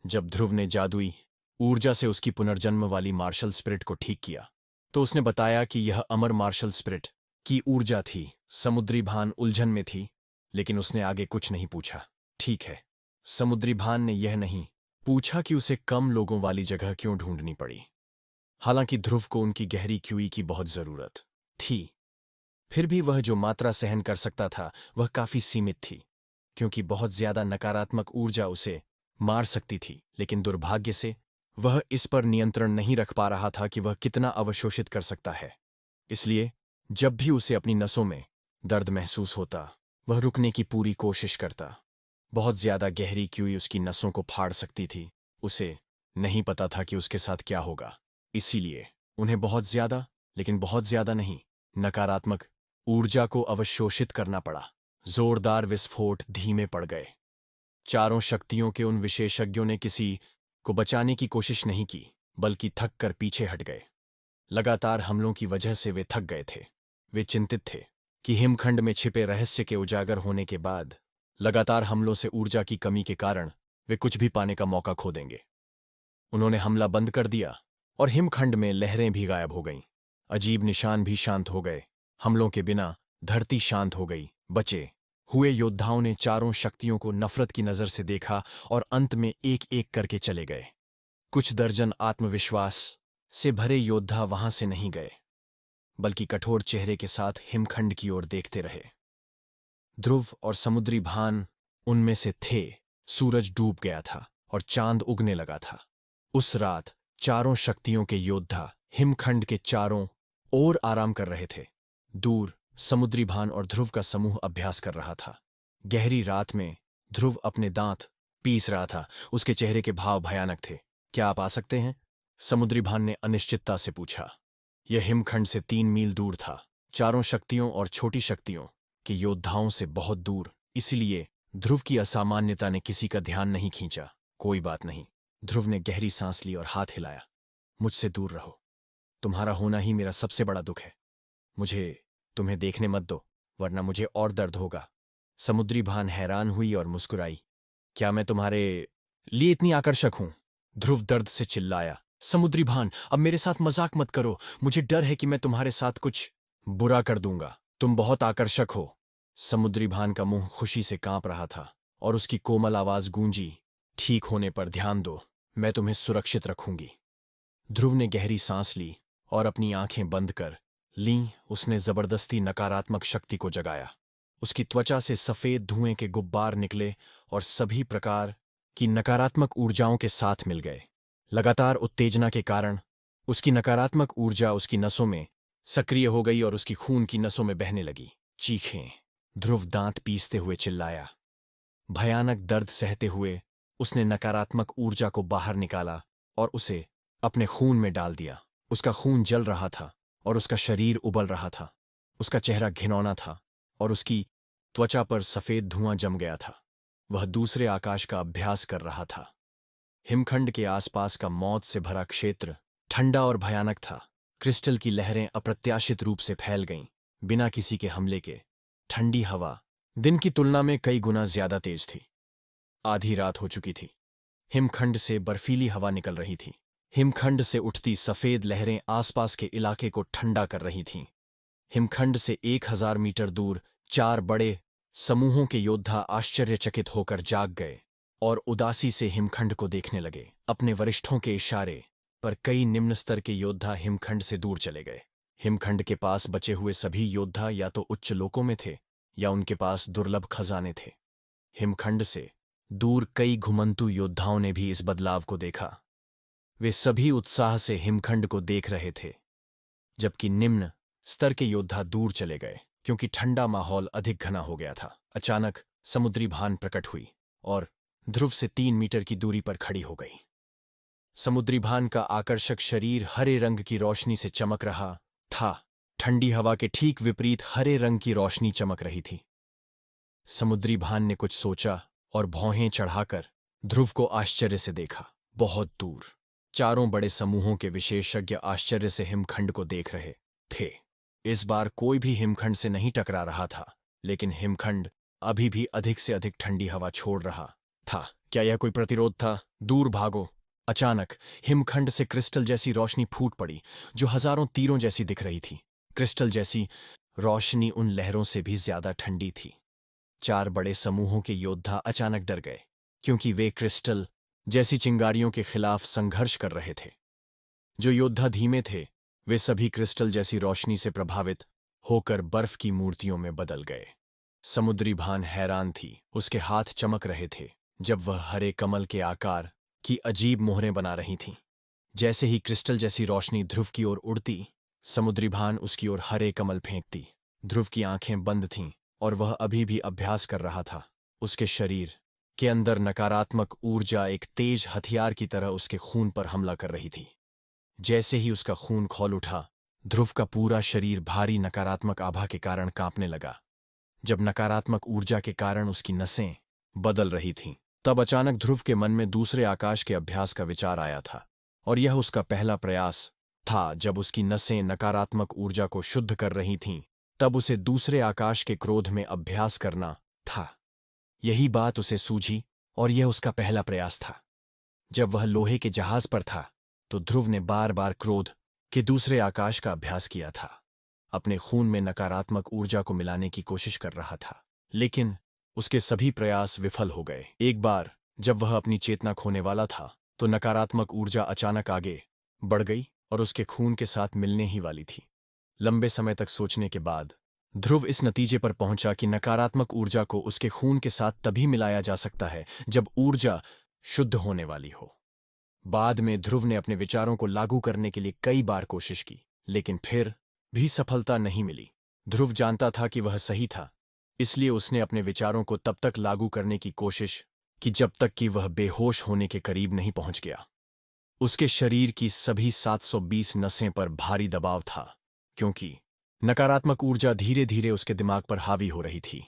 जब ध्रुव ने जादुई ऊर्जा से उसकी पुनर्जन्म वाली मार्शल स्पिरिट को ठीक किया, तो उसने बताया कि यह अमर मार्शल स्पिरिट की ऊर्जा थी। समुद्री भान उलझन में थी, लेकिन उसने आगे कुछ नहीं पूछा। ठीक है, समुद्री भान ने यह नहीं पूछा कि उसे कम लोगों वाली जगह क्यों ढूंढनी पड़ी। हालांकि ध्रुव को उनकी गहरी क्यूई की बहुत जरूरत थी, फिर भी वह जो मात्रा सहन कर सकता था वह काफी सीमित थी, क्योंकि बहुत ज्यादा नकारात्मक ऊर्जा उसे मार सकती थी। लेकिन दुर्भाग्य से वह इस पर नियंत्रण नहीं रख पा रहा था कि वह कितना अवशोषित कर सकता है। इसलिए जब भी उसे अपनी नसों में दर्द महसूस होता, वह रुकने की पूरी कोशिश करता। बहुत ज्यादा गहरी क्यूई उसकी नसों को फाड़ सकती थी। उसे नहीं पता था कि उसके साथ क्या होगा, इसीलिए उन्हें बहुत ज्यादा, लेकिन बहुत ज्यादा नहीं, नकारात्मक ऊर्जा को अवशोषित करना पड़ा। जोरदार विस्फोट धीमे पड़ गए। चारों शक्तियों के उन विशेषज्ञों ने किसी को बचाने की कोशिश नहीं की, बल्कि थक कर पीछे हट गए। लगातार हमलों की वजह से वे थक गए थे। वे चिंतित थे कि हिमखंड में छिपे रहस्य के उजागर होने के बाद लगातार हमलों से ऊर्जा की कमी के कारण वे कुछ भी पाने का मौका खो देंगे। उन्होंने हमला बंद कर दिया और हिमखंड में लहरें भी गायब हो गईं। अजीब निशान भी शांत हो गए। हमलों के बिना धरती शांत हो गई। बचे हुए योद्धाओं ने चारों शक्तियों को नफरत की नजर से देखा और अंत में एक एक करके चले गए। कुछ दर्जन आत्मविश्वास से भरे योद्धा वहां से नहीं गए, बल्कि कठोर चेहरे के साथ हिमखंड की ओर देखते रहे। ध्रुव और समुद्री भान उनमें से थे। सूरज डूब गया था और चांद उगने लगा था। उस रात चारों शक्तियों के योद्धा हिमखंड के चारों ओर आराम कर रहे थे। दूर समुद्री भान और ध्रुव का समूह अभ्यास कर रहा था। गहरी रात में ध्रुव अपने दांत पीस रहा था। उसके चेहरे के भाव भयानक थे। क्या आप आ सकते हैं? समुद्री भान ने अनिश्चितता से पूछा। यह हिमखंड से 3 मील दूर था, चारों शक्तियों और छोटी शक्तियों के योद्धाओं से बहुत दूर। इसलिए ध्रुव की असामान्यता ने किसी का ध्यान नहीं खींचा। कोई बात नहीं, ध्रुव ने गहरी सांस ली और हाथ हिलाया। मुझसे दूर रहो। तुम्हारा होना ही मेरा सबसे बड़ा दुख है। मुझे तुम्हें देखने मत दो, वरना मुझे और दर्द होगा। समुद्री भान हैरान हुई और मुस्कुराई। क्या मैं तुम्हारे लिए इतनी आकर्षक हूं? ध्रुव दर्द से चिल्लाया। समुद्री भान, अब मेरे साथ मजाक मत करो। मुझे डर है कि मैं तुम्हारे साथ कुछ बुरा कर दूंगा। तुम बहुत आकर्षक हो। समुद्री भान का मुंह खुशी से कांप रहा था और उसकी कोमल आवाज गूंजी। ठीक होने पर ध्यान दो, मैं तुम्हें सुरक्षित रखूंगी। ध्रुव ने गहरी सांस ली और अपनी आंखें बंद कर लीं। उसने जबरदस्ती नकारात्मक शक्ति को जगाया। उसकी त्वचा से सफेद धुएं के गुब्बार निकले और सभी प्रकार की नकारात्मक ऊर्जाओं के साथ मिल गए। लगातार उत्तेजना के कारण उसकी नकारात्मक ऊर्जा उसकी नसों में सक्रिय हो गई और उसकी खून की नसों में बहने लगी। चीखें। ध्रुव दांत पीसते हुए चिल्लाया। भयानक दर्द सहते हुए उसने नकारात्मक ऊर्जा को बाहर निकाला और उसे अपने खून में डाल दिया। उसका खून जल रहा था और उसका शरीर उबल रहा था। उसका चेहरा घिनौना था और उसकी त्वचा पर सफेद धुआं जम गया था। वह दूसरे आकाश का अभ्यास कर रहा था। हिमखंड के आसपास का मौत से भरा क्षेत्र ठंडा और भयानक था। क्रिस्टल की लहरें अप्रत्याशित रूप से फैल गईं, बिना किसी के हमले के। ठंडी हवा दिन की तुलना में कई गुना ज्यादा तेज थी। आधी रात हो चुकी थी। हिमखंड से बर्फीली हवा निकल रही थी। हिमखंड से उठती सफेद लहरें आसपास के इलाके को ठंडा कर रही थीं। हिमखंड से 1000 मीटर दूर 4 बड़े समूहों के योद्धा आश्चर्यचकित होकर जाग गए और उदासी से हिमखंड को देखने लगे। अपने वरिष्ठों के इशारे पर कई निम्न स्तर के योद्धा हिमखंड से दूर चले गए। हिमखंड के पास बचे हुए सभी योद्धा या तो उच्च लोकों में थे या उनके पास दुर्लभ खजाने थे। हिमखंड से दूर कई घुमंतु योद्धाओं ने भी इस बदलाव को देखा। वे सभी उत्साह से हिमखंड को देख रहे थे, जबकि निम्न स्तर के योद्धा दूर चले गए क्योंकि ठंडा माहौल अधिक घना हो गया था। अचानक समुद्री भान प्रकट हुई और ध्रुव से 3 मीटर की दूरी पर खड़ी हो गई। समुद्री भान का आकर्षक शरीर हरे रंग की रोशनी से चमक रहा था। ठंडी हवा के ठीक विपरीत हरे रंग की रोशनी चमक रही थी। समुद्री भान ने कुछ सोचा और भौहें चढ़ाकर ध्रुव को आश्चर्य से देखा। बहुत दूर चारों बड़े समूहों के विशेषज्ञ आश्चर्य से हिमखंड को देख रहे थे। इस बार कोई भी हिमखंड से नहीं टकरा रहा था, लेकिन हिमखंड अभी भी अधिक से अधिक ठंडी हवा छोड़ रहा था। क्या यह कोई प्रतिरोध था? दूर भागो! अचानक हिमखंड से क्रिस्टल जैसी रोशनी फूट पड़ी, जो हजारों तीरों जैसी दिख रही थी। क्रिस्टल जैसी रोशनी उन लहरों से भी ज्यादा ठंडी थी। 4 बड़े समूहों के योद्धा अचानक डर गए, क्योंकि वे क्रिस्टल जैसी चिंगारियों के खिलाफ संघर्ष कर रहे थे। जो योद्धा धीमे थे, वे सभी क्रिस्टल जैसी रोशनी से प्रभावित होकर बर्फ की मूर्तियों में बदल गए। समुद्री भान हैरान थी। उसके हाथ चमक रहे थे जब वह हरे कमल के आकार की अजीब मोहरें बना रही थीं। जैसे ही क्रिस्टल जैसी रोशनी ध्रुव की ओर उड़ती, समुद्री भान उसकी ओर हरे कमल फेंकती। ध्रुव की आंखें बंद थीं और वह अभी भी अभ्यास कर रहा था। उसके शरीर के अंदर नकारात्मक ऊर्जा एक तेज हथियार की तरह उसके खून पर हमला कर रही थी। जैसे ही उसका खून खौल उठा, ध्रुव का पूरा शरीर भारी नकारात्मक आभा के कारण कांपने लगा। जब नकारात्मक ऊर्जा के कारण उसकी नसें बदल रही थीं, तब अचानक ध्रुव के मन में दूसरे आकाश के अभ्यास का विचार आया था। और यह उसका पहला प्रयास था। जब उसकी नसें नकारात्मक ऊर्जा को शुद्ध कर रही थीं, तब उसे दूसरे आकाश के क्रोध में अभ्यास करना था। यही बात उसे सूझी और यह उसका पहला प्रयास था। जब वह लोहे के जहाज पर था, तो ध्रुव ने बार बार क्रोध के दूसरे आकाश का अभ्यास किया था। अपने खून में नकारात्मक ऊर्जा को मिलाने की कोशिश कर रहा था, लेकिन उसके सभी प्रयास विफल हो गए। एक बार जब वह अपनी चेतना खोने वाला था, तो नकारात्मक ऊर्जा अचानक आगे बढ़ गई और उसके खून के साथ मिलने ही वाली थी। लंबे समय तक सोचने के बाद ध्रुव इस नतीजे पर पहुंचा कि नकारात्मक ऊर्जा को उसके खून के साथ तभी मिलाया जा सकता है जब ऊर्जा शुद्ध होने वाली हो। बाद में ध्रुव ने अपने विचारों को लागू करने के लिए कई बार कोशिश की, लेकिन फिर भी सफलता नहीं मिली। ध्रुव जानता था कि वह सही था, इसलिए उसने अपने विचारों को तब तक लागू करने की कोशिश की जब तक कि वह बेहोश होने के करीब नहीं पहुंच गया। उसके शरीर की सभी 720 नसें पर भारी दबाव था, क्योंकि नकारात्मक ऊर्जा धीरे धीरे उसके दिमाग पर हावी हो रही थी।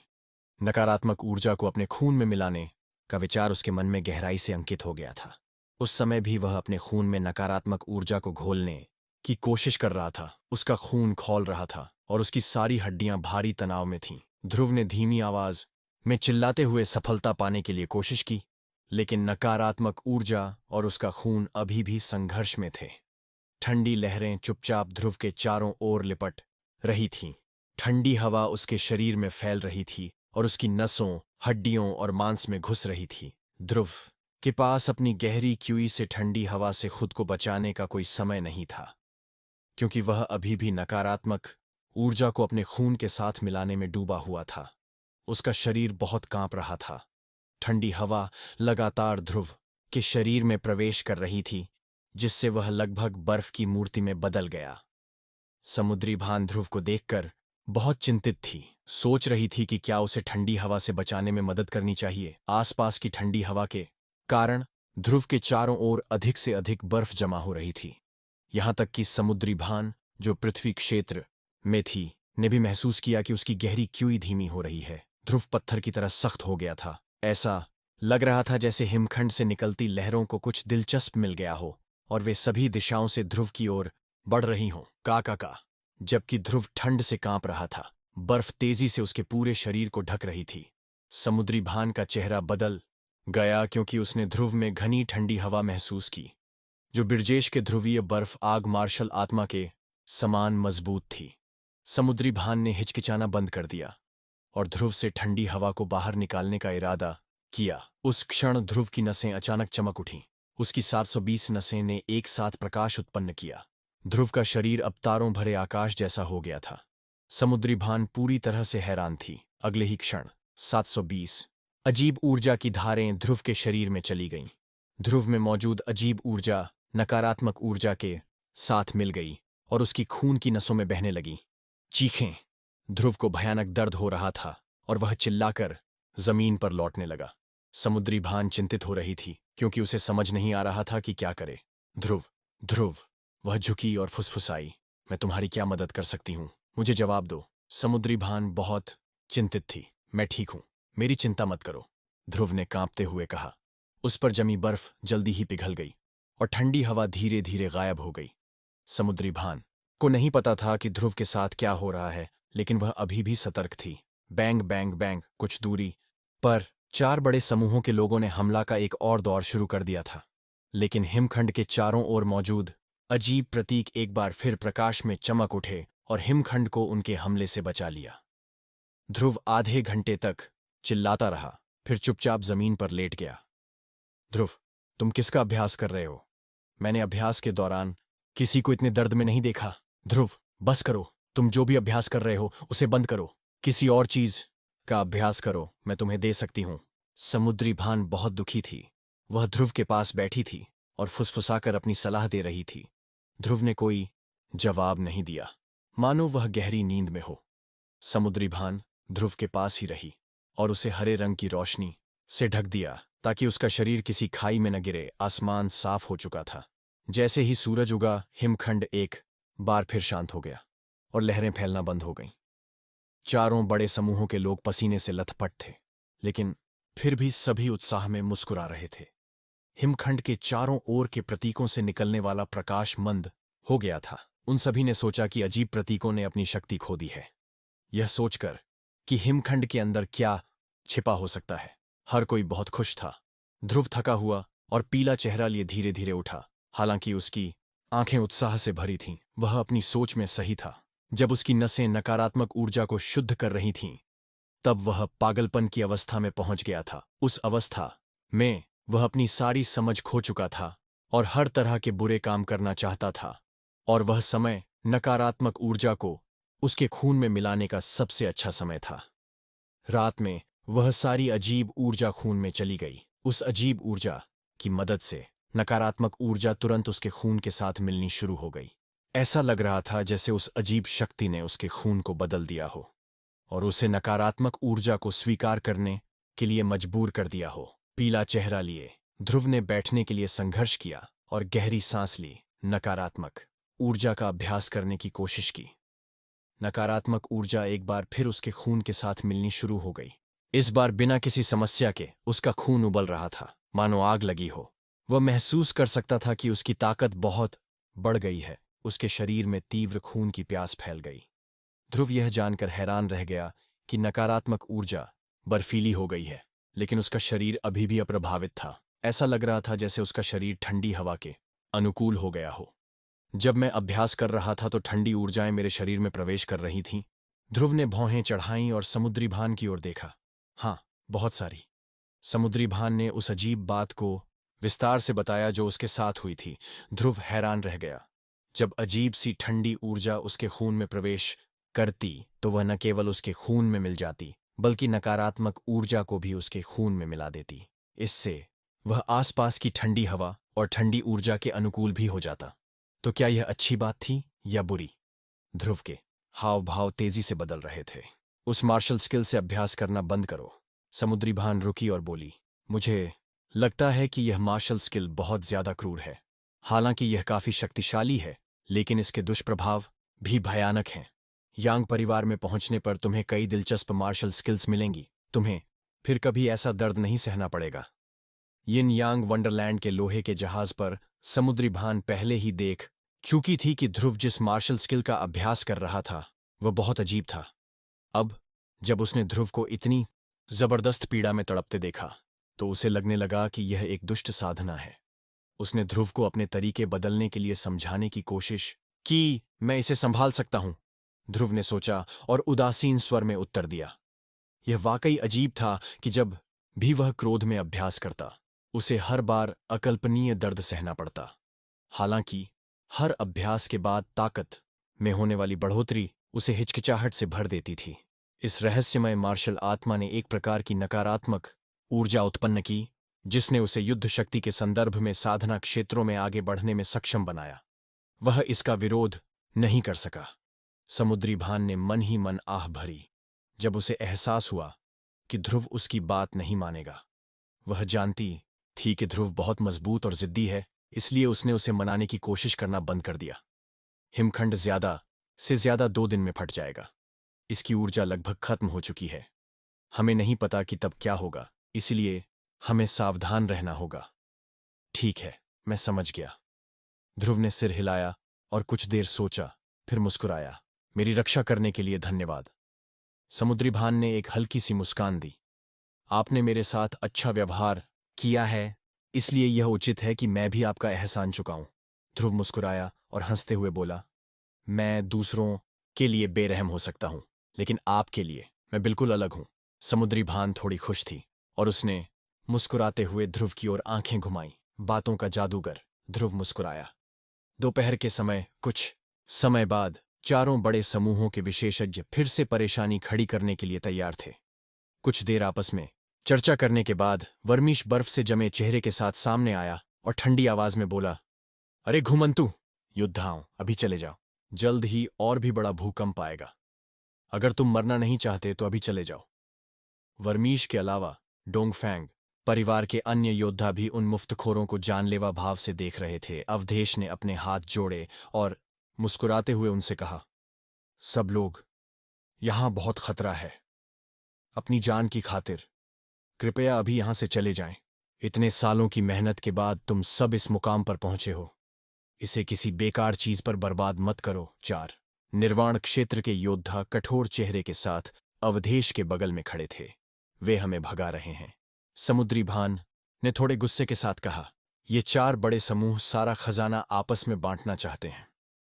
नकारात्मक ऊर्जा को अपने खून में मिलाने का विचार उसके मन में गहराई से अंकित हो गया था। उस समय भी वह अपने खून में नकारात्मक ऊर्जा को घोलने की कोशिश कर रहा था। उसका खून खौल रहा था और उसकी सारी हड्डियां भारी तनाव में थीं। ध्रुव ने धीमी आवाज में चिल्लाते हुए सफलता पाने के लिए कोशिश की, लेकिन नकारात्मक ऊर्जा और उसका खून अभी भी संघर्ष में थे। ठंडी लहरें चुपचाप ध्रुव के चारों ओर लिपट रही थीं। ठंडी हवा उसके शरीर में फैल रही थी और उसकी नसों, हड्डियों और मांस में घुस रही थी। ध्रुव के पास अपनी गहरी क्यूई से ठंडी हवा से खुद को बचाने का कोई समय नहीं था, क्योंकि वह अभी भी नकारात्मक ऊर्जा को अपने खून के साथ मिलाने में डूबा हुआ था। उसका शरीर बहुत कांप रहा था। ठंडी हवा लगातार ध्रुव के शरीर में प्रवेश कर रही थी, जिससे वह लगभग बर्फ की मूर्ति में बदल गया। समुद्री भान ध्रुव को देखकर बहुत चिंतित थी। सोच रही थी कि क्या उसे ठंडी हवा से बचाने में मदद करनी चाहिए। आसपास की ठंडी हवा के कारण ध्रुव के चारों ओर अधिक से अधिक बर्फ जमा हो रही थी। यहां तक कि समुद्री भान, जो पृथ्वी क्षेत्र में थी, ने भी महसूस किया कि उसकी गहरी क्यूई धीमी हो रही है। ध्रुव पत्थर की तरह सख्त हो गया था। ऐसा लग रहा था जैसे हिमखंड से निकलती लहरों को कुछ दिलचस्प मिल गया हो और वे सभी दिशाओं से ध्रुव की ओर बढ़ रही हों। का जबकि ध्रुव ठंड से कांप रहा था, बर्फ तेजी से उसके पूरे शरीर को ढक रही थी। समुद्री भान का चेहरा बदल गया, क्योंकि उसने ध्रुव में घनी ठंडी हवा महसूस की, जो बिरजेश के ध्रुवीय बर्फ आग मार्शल आत्मा के समान मजबूत थी। समुद्री भान ने हिचकिचाना बंद कर दिया और ध्रुव से ठंडी हवा को बाहर निकालने का इरादा किया। उस क्षण ध्रुव की नसें अचानक चमक उठीं। उसकी 720 नसें ने एक साथ प्रकाश उत्पन्न किया। ध्रुव का शरीर अब तारों भरे आकाश जैसा हो गया था। समुद्री भान पूरी तरह से हैरान थी। अगले ही क्षण 720 अजीब ऊर्जा की धारें ध्रुव के शरीर में चली गईं। ध्रुव में मौजूद अजीब ऊर्जा नकारात्मक ऊर्जा के साथ मिल गई और उसकी खून की नसों में बहने लगी। चीखें। ध्रुव को भयानक दर्द हो रहा था और वह चिल्लाकर जमीन पर लौटने लगा। समुद्री भान चिंतित हो रही थी, क्योंकि उसे समझ नहीं आ रहा था कि क्या करे। ध्रुव ध्रुव वह झुकी और फुसफुसाई, मैं तुम्हारी क्या मदद कर सकती हूं? मुझे जवाब दो। समुद्री भान बहुत चिंतित थी। मैं ठीक हूं, मेरी चिंता मत करो, ध्रुव ने कांपते हुए कहा। उस पर जमी बर्फ जल्दी ही पिघल गई और ठंडी हवा धीरे धीरे गायब हो गई। समुद्री भान को नहीं पता था कि ध्रुव के साथ क्या हो रहा है, लेकिन वह अभी भी सतर्क थी। बैंग बैंग बैंग कुछ दूरी पर 4 बड़े समूहों के लोगों ने हमला का एक और दौर शुरू कर दिया था, लेकिन हिमखंड के चारों ओर मौजूद अजीब प्रतीक एक बार फिर प्रकाश में चमक उठे और हिमखंड को उनके हमले से बचा लिया। ध्रुव आधे घंटे तक चिल्लाता रहा, फिर चुपचाप जमीन पर लेट गया। ध्रुव, तुम किसका अभ्यास कर रहे हो? मैंने अभ्यास के दौरान किसी को इतने दर्द में नहीं देखा। ध्रुव, बस करो, तुम जो भी अभ्यास कर रहे हो उसे बंद करो। किसी और चीज का अभ्यास करो, मैं तुम्हें दे सकती हूं। समुद्री भान बहुत दुखी थी। वह ध्रुव के पास बैठी थी और फुसफुसाकर अपनी सलाह दे रही थी। ध्रुव ने कोई जवाब नहीं दिया, मानो वह गहरी नींद में हो। समुद्री भान ध्रुव के पास ही रही और उसे हरे रंग की रोशनी से ढक दिया ताकि उसका शरीर किसी खाई में न गिरे। आसमान साफ हो चुका था। जैसे ही सूरज उगा, हिमखंड एक बार फिर शांत हो गया और लहरें फैलना बंद हो गईं। चारों बड़े समूहों के लोग पसीने से लथपथ थे, लेकिन फिर भी सभी उत्साह में मुस्कुरा रहे थे। हिमखंड के चारों ओर के प्रतीकों से निकलने वाला प्रकाश मंद हो गया था। उन सभी ने सोचा कि अजीब प्रतीकों ने अपनी शक्ति खो दी है। यह सोचकर कि हिमखंड के अंदर क्या छिपा हो सकता है, हर कोई बहुत खुश था। ध्रुव थका हुआ और पीला चेहरा लिए धीरे धीरे उठा। हालांकि उसकी आंखें उत्साह से भरी थीं, वह अपनी सोच में सही था। जब उसकी नसें नकारात्मक ऊर्जा को शुद्ध कर रही थीं, तब वह पागलपन की अवस्था में पहुंच गया था। उस अवस्था में वह अपनी सारी समझ खो चुका था और हर तरह के बुरे काम करना चाहता था, और वह समय नकारात्मक ऊर्जा को उसके खून में मिलाने का सबसे अच्छा समय था। रात में वह सारी अजीब ऊर्जा खून में चली गई। उस अजीब ऊर्जा की मदद से नकारात्मक ऊर्जा तुरंत उसके खून के साथ मिलनी शुरू हो गई। ऐसा लग रहा था जैसे उस अजीब शक्ति ने उसके खून को बदल दिया हो और उसे नकारात्मक ऊर्जा को स्वीकार करने के लिए मजबूर कर दिया हो। पीला चेहरा लिए ध्रुव ने बैठने के लिए संघर्ष किया और गहरी सांस ली। नकारात्मक ऊर्जा का अभ्यास करने की कोशिश की। नकारात्मक ऊर्जा एक बार फिर उसके खून के साथ मिलनी शुरू हो गई। इस बार बिना किसी समस्या के उसका खून उबल रहा था, मानो आग लगी हो। वह महसूस कर सकता था कि उसकी ताकत बहुत बढ़ गई है। उसके शरीर में तीव्र खून की प्यास फैल गई। ध्रुव यह जानकर हैरान रह गया कि नकारात्मक ऊर्जा बर्फीली हो गई है, लेकिन उसका शरीर अभी भी अप्रभावित था। ऐसा लग रहा था जैसे उसका शरीर ठंडी हवा के अनुकूल हो गया हो। जब मैं अभ्यास कर रहा था तो ठंडी ऊर्जाएं मेरे शरीर में प्रवेश कर रही थीं। ध्रुव ने भौहें चढ़ाईं और समुद्री भान की ओर देखा। हाँ, बहुत सारी। समुद्री भान ने उस अजीब बात को विस्तार से बताया जो उसके साथ हुई थी। ध्रुव हैरान रह गया। जब अजीब सी ठंडी ऊर्जा उसके खून में प्रवेश करती तो वह न केवल उसके खून में मिल जाती, बल्कि नकारात्मक ऊर्जा को भी उसके खून में मिला देती। इससे वह आसपास की ठंडी हवा और ठंडी ऊर्जा के अनुकूल भी हो जाता। तो क्या यह अच्छी बात थी या बुरी? ध्रुव के हाव भाव तेजी से बदल रहे थे। उस मार्शल स्किल से अभ्यास करना बंद करो। समुद्री भान रुकी और बोली, मुझे लगता है कि यह मार्शल स्किल बहुत ज्यादा क्रूर है। हालांकि यह काफी शक्तिशाली है, लेकिन इसके दुष्प्रभाव भी भयानक हैं। यांग परिवार में पहुंचने पर तुम्हें कई दिलचस्प मार्शल स्किल्स मिलेंगी। तुम्हें फिर कभी ऐसा दर्द नहीं सहना पड़ेगा। यिन यांग वंडरलैंड के लोहे के जहाज पर समुद्री भान पहले ही देख चूकी थी कि ध्रुव जिस मार्शल स्किल का अभ्यास कर रहा था वह बहुत अजीब था। अब जब उसने ध्रुव को इतनी जबरदस्त पीड़ा में तड़पते देखा तो उसे लगने लगा कि यह एक दुष्ट साधना है। उसने ध्रुव को अपने तरीके बदलने के लिए समझाने की कोशिश की। मैं इसे संभाल सकता हूं, ध्रुव ने सोचा और उदासीन स्वर में उत्तर दिया। यह वाकई अजीब था कि जब भी वह क्रोध में अभ्यास करता उसे हर बार अकल्पनीय दर्द सहना पड़ता। हालांकि हर अभ्यास के बाद ताकत में होने वाली बढ़ोतरी उसे हिचकिचाहट से भर देती थी। इस रहस्यमय मार्शल आत्मा ने एक प्रकार की नकारात्मक ऊर्जा उत्पन्न की जिसने उसे युद्ध शक्ति के संदर्भ में साधना क्षेत्रों में आगे बढ़ने में सक्षम बनाया। वह इसका विरोध नहीं कर सका। समुद्री भान ने मन ही मन आह भरी जब उसे एहसास हुआ कि ध्रुव उसकी बात नहीं मानेगा। वह जानती थी कि ध्रुव बहुत मजबूत और जिद्दी है, इसलिए उसने उसे मनाने की कोशिश करना बंद कर दिया। हिमखंड ज्यादा से ज्यादा 2 दिन में फट जाएगा। इसकी ऊर्जा लगभग खत्म हो चुकी है। हमें नहीं पता कि तब क्या होगा, इसलिए हमें सावधान रहना होगा। ठीक है, मैं समझ गया। ध्रुव ने सिर हिलाया और कुछ देर सोचा, फिर मुस्कुराया। मेरी रक्षा करने के लिए धन्यवाद। समुद्री भान ने एक हल्की सी मुस्कान दी। आपने मेरे साथ अच्छा व्यवहार किया है, इसलिए यह उचित है कि मैं भी आपका एहसान चुकाऊं। ध्रुव मुस्कुराया और हंसते हुए बोला, मैं दूसरों के लिए बेरहम हो सकता हूं, लेकिन आपके लिए मैं बिल्कुल अलग हूं। समुद्री भान थोड़ी खुश थी और उसने मुस्कुराते हुए ध्रुव की ओर आंखें घुमाईं। बातों का जादूगर, ध्रुव मुस्कुराया। दोपहर के समय कुछ समय बाद चारों बड़े समूहों के विशेषज्ञ फिर से परेशानी खड़ी करने के लिए तैयार थे। कुछ देर आपस में चर्चा करने के बाद वर्मीश बर्फ से जमे चेहरे के साथ सामने आया और ठंडी आवाज में बोला, अरे घुमंतु, योद्धाओं, अभी चले जाओ। जल्द ही और भी बड़ा भूकंप आएगा। अगर तुम मरना नहीं चाहते तो अभी चले जाओ। वर्मीश के अलावा डोंगफैंग परिवार के अन्य योद्धा भी उन मुफ्तखोरों को जानलेवा भाव से देख रहे थे। अवधेश ने अपने हाथ जोड़े और मुस्कुराते हुए उनसे कहा, सब लोग, यहां बहुत खतरा है। अपनी जान की खातिर कृपया अभी यहां से चले जाएं। इतने सालों की मेहनत के बाद तुम सब इस मुकाम पर पहुंचे हो, इसे किसी बेकार चीज पर बर्बाद मत करो। 4 निर्वाण क्षेत्र के योद्धा कठोर चेहरे के साथ अवधेश के बगल में खड़े थे। वे हमें भगा रहे हैं, समुद्री भान ने थोड़े गुस्से के साथ कहा। ये 4 बड़े समूह सारा खजाना आपस में बांटना चाहते हैं।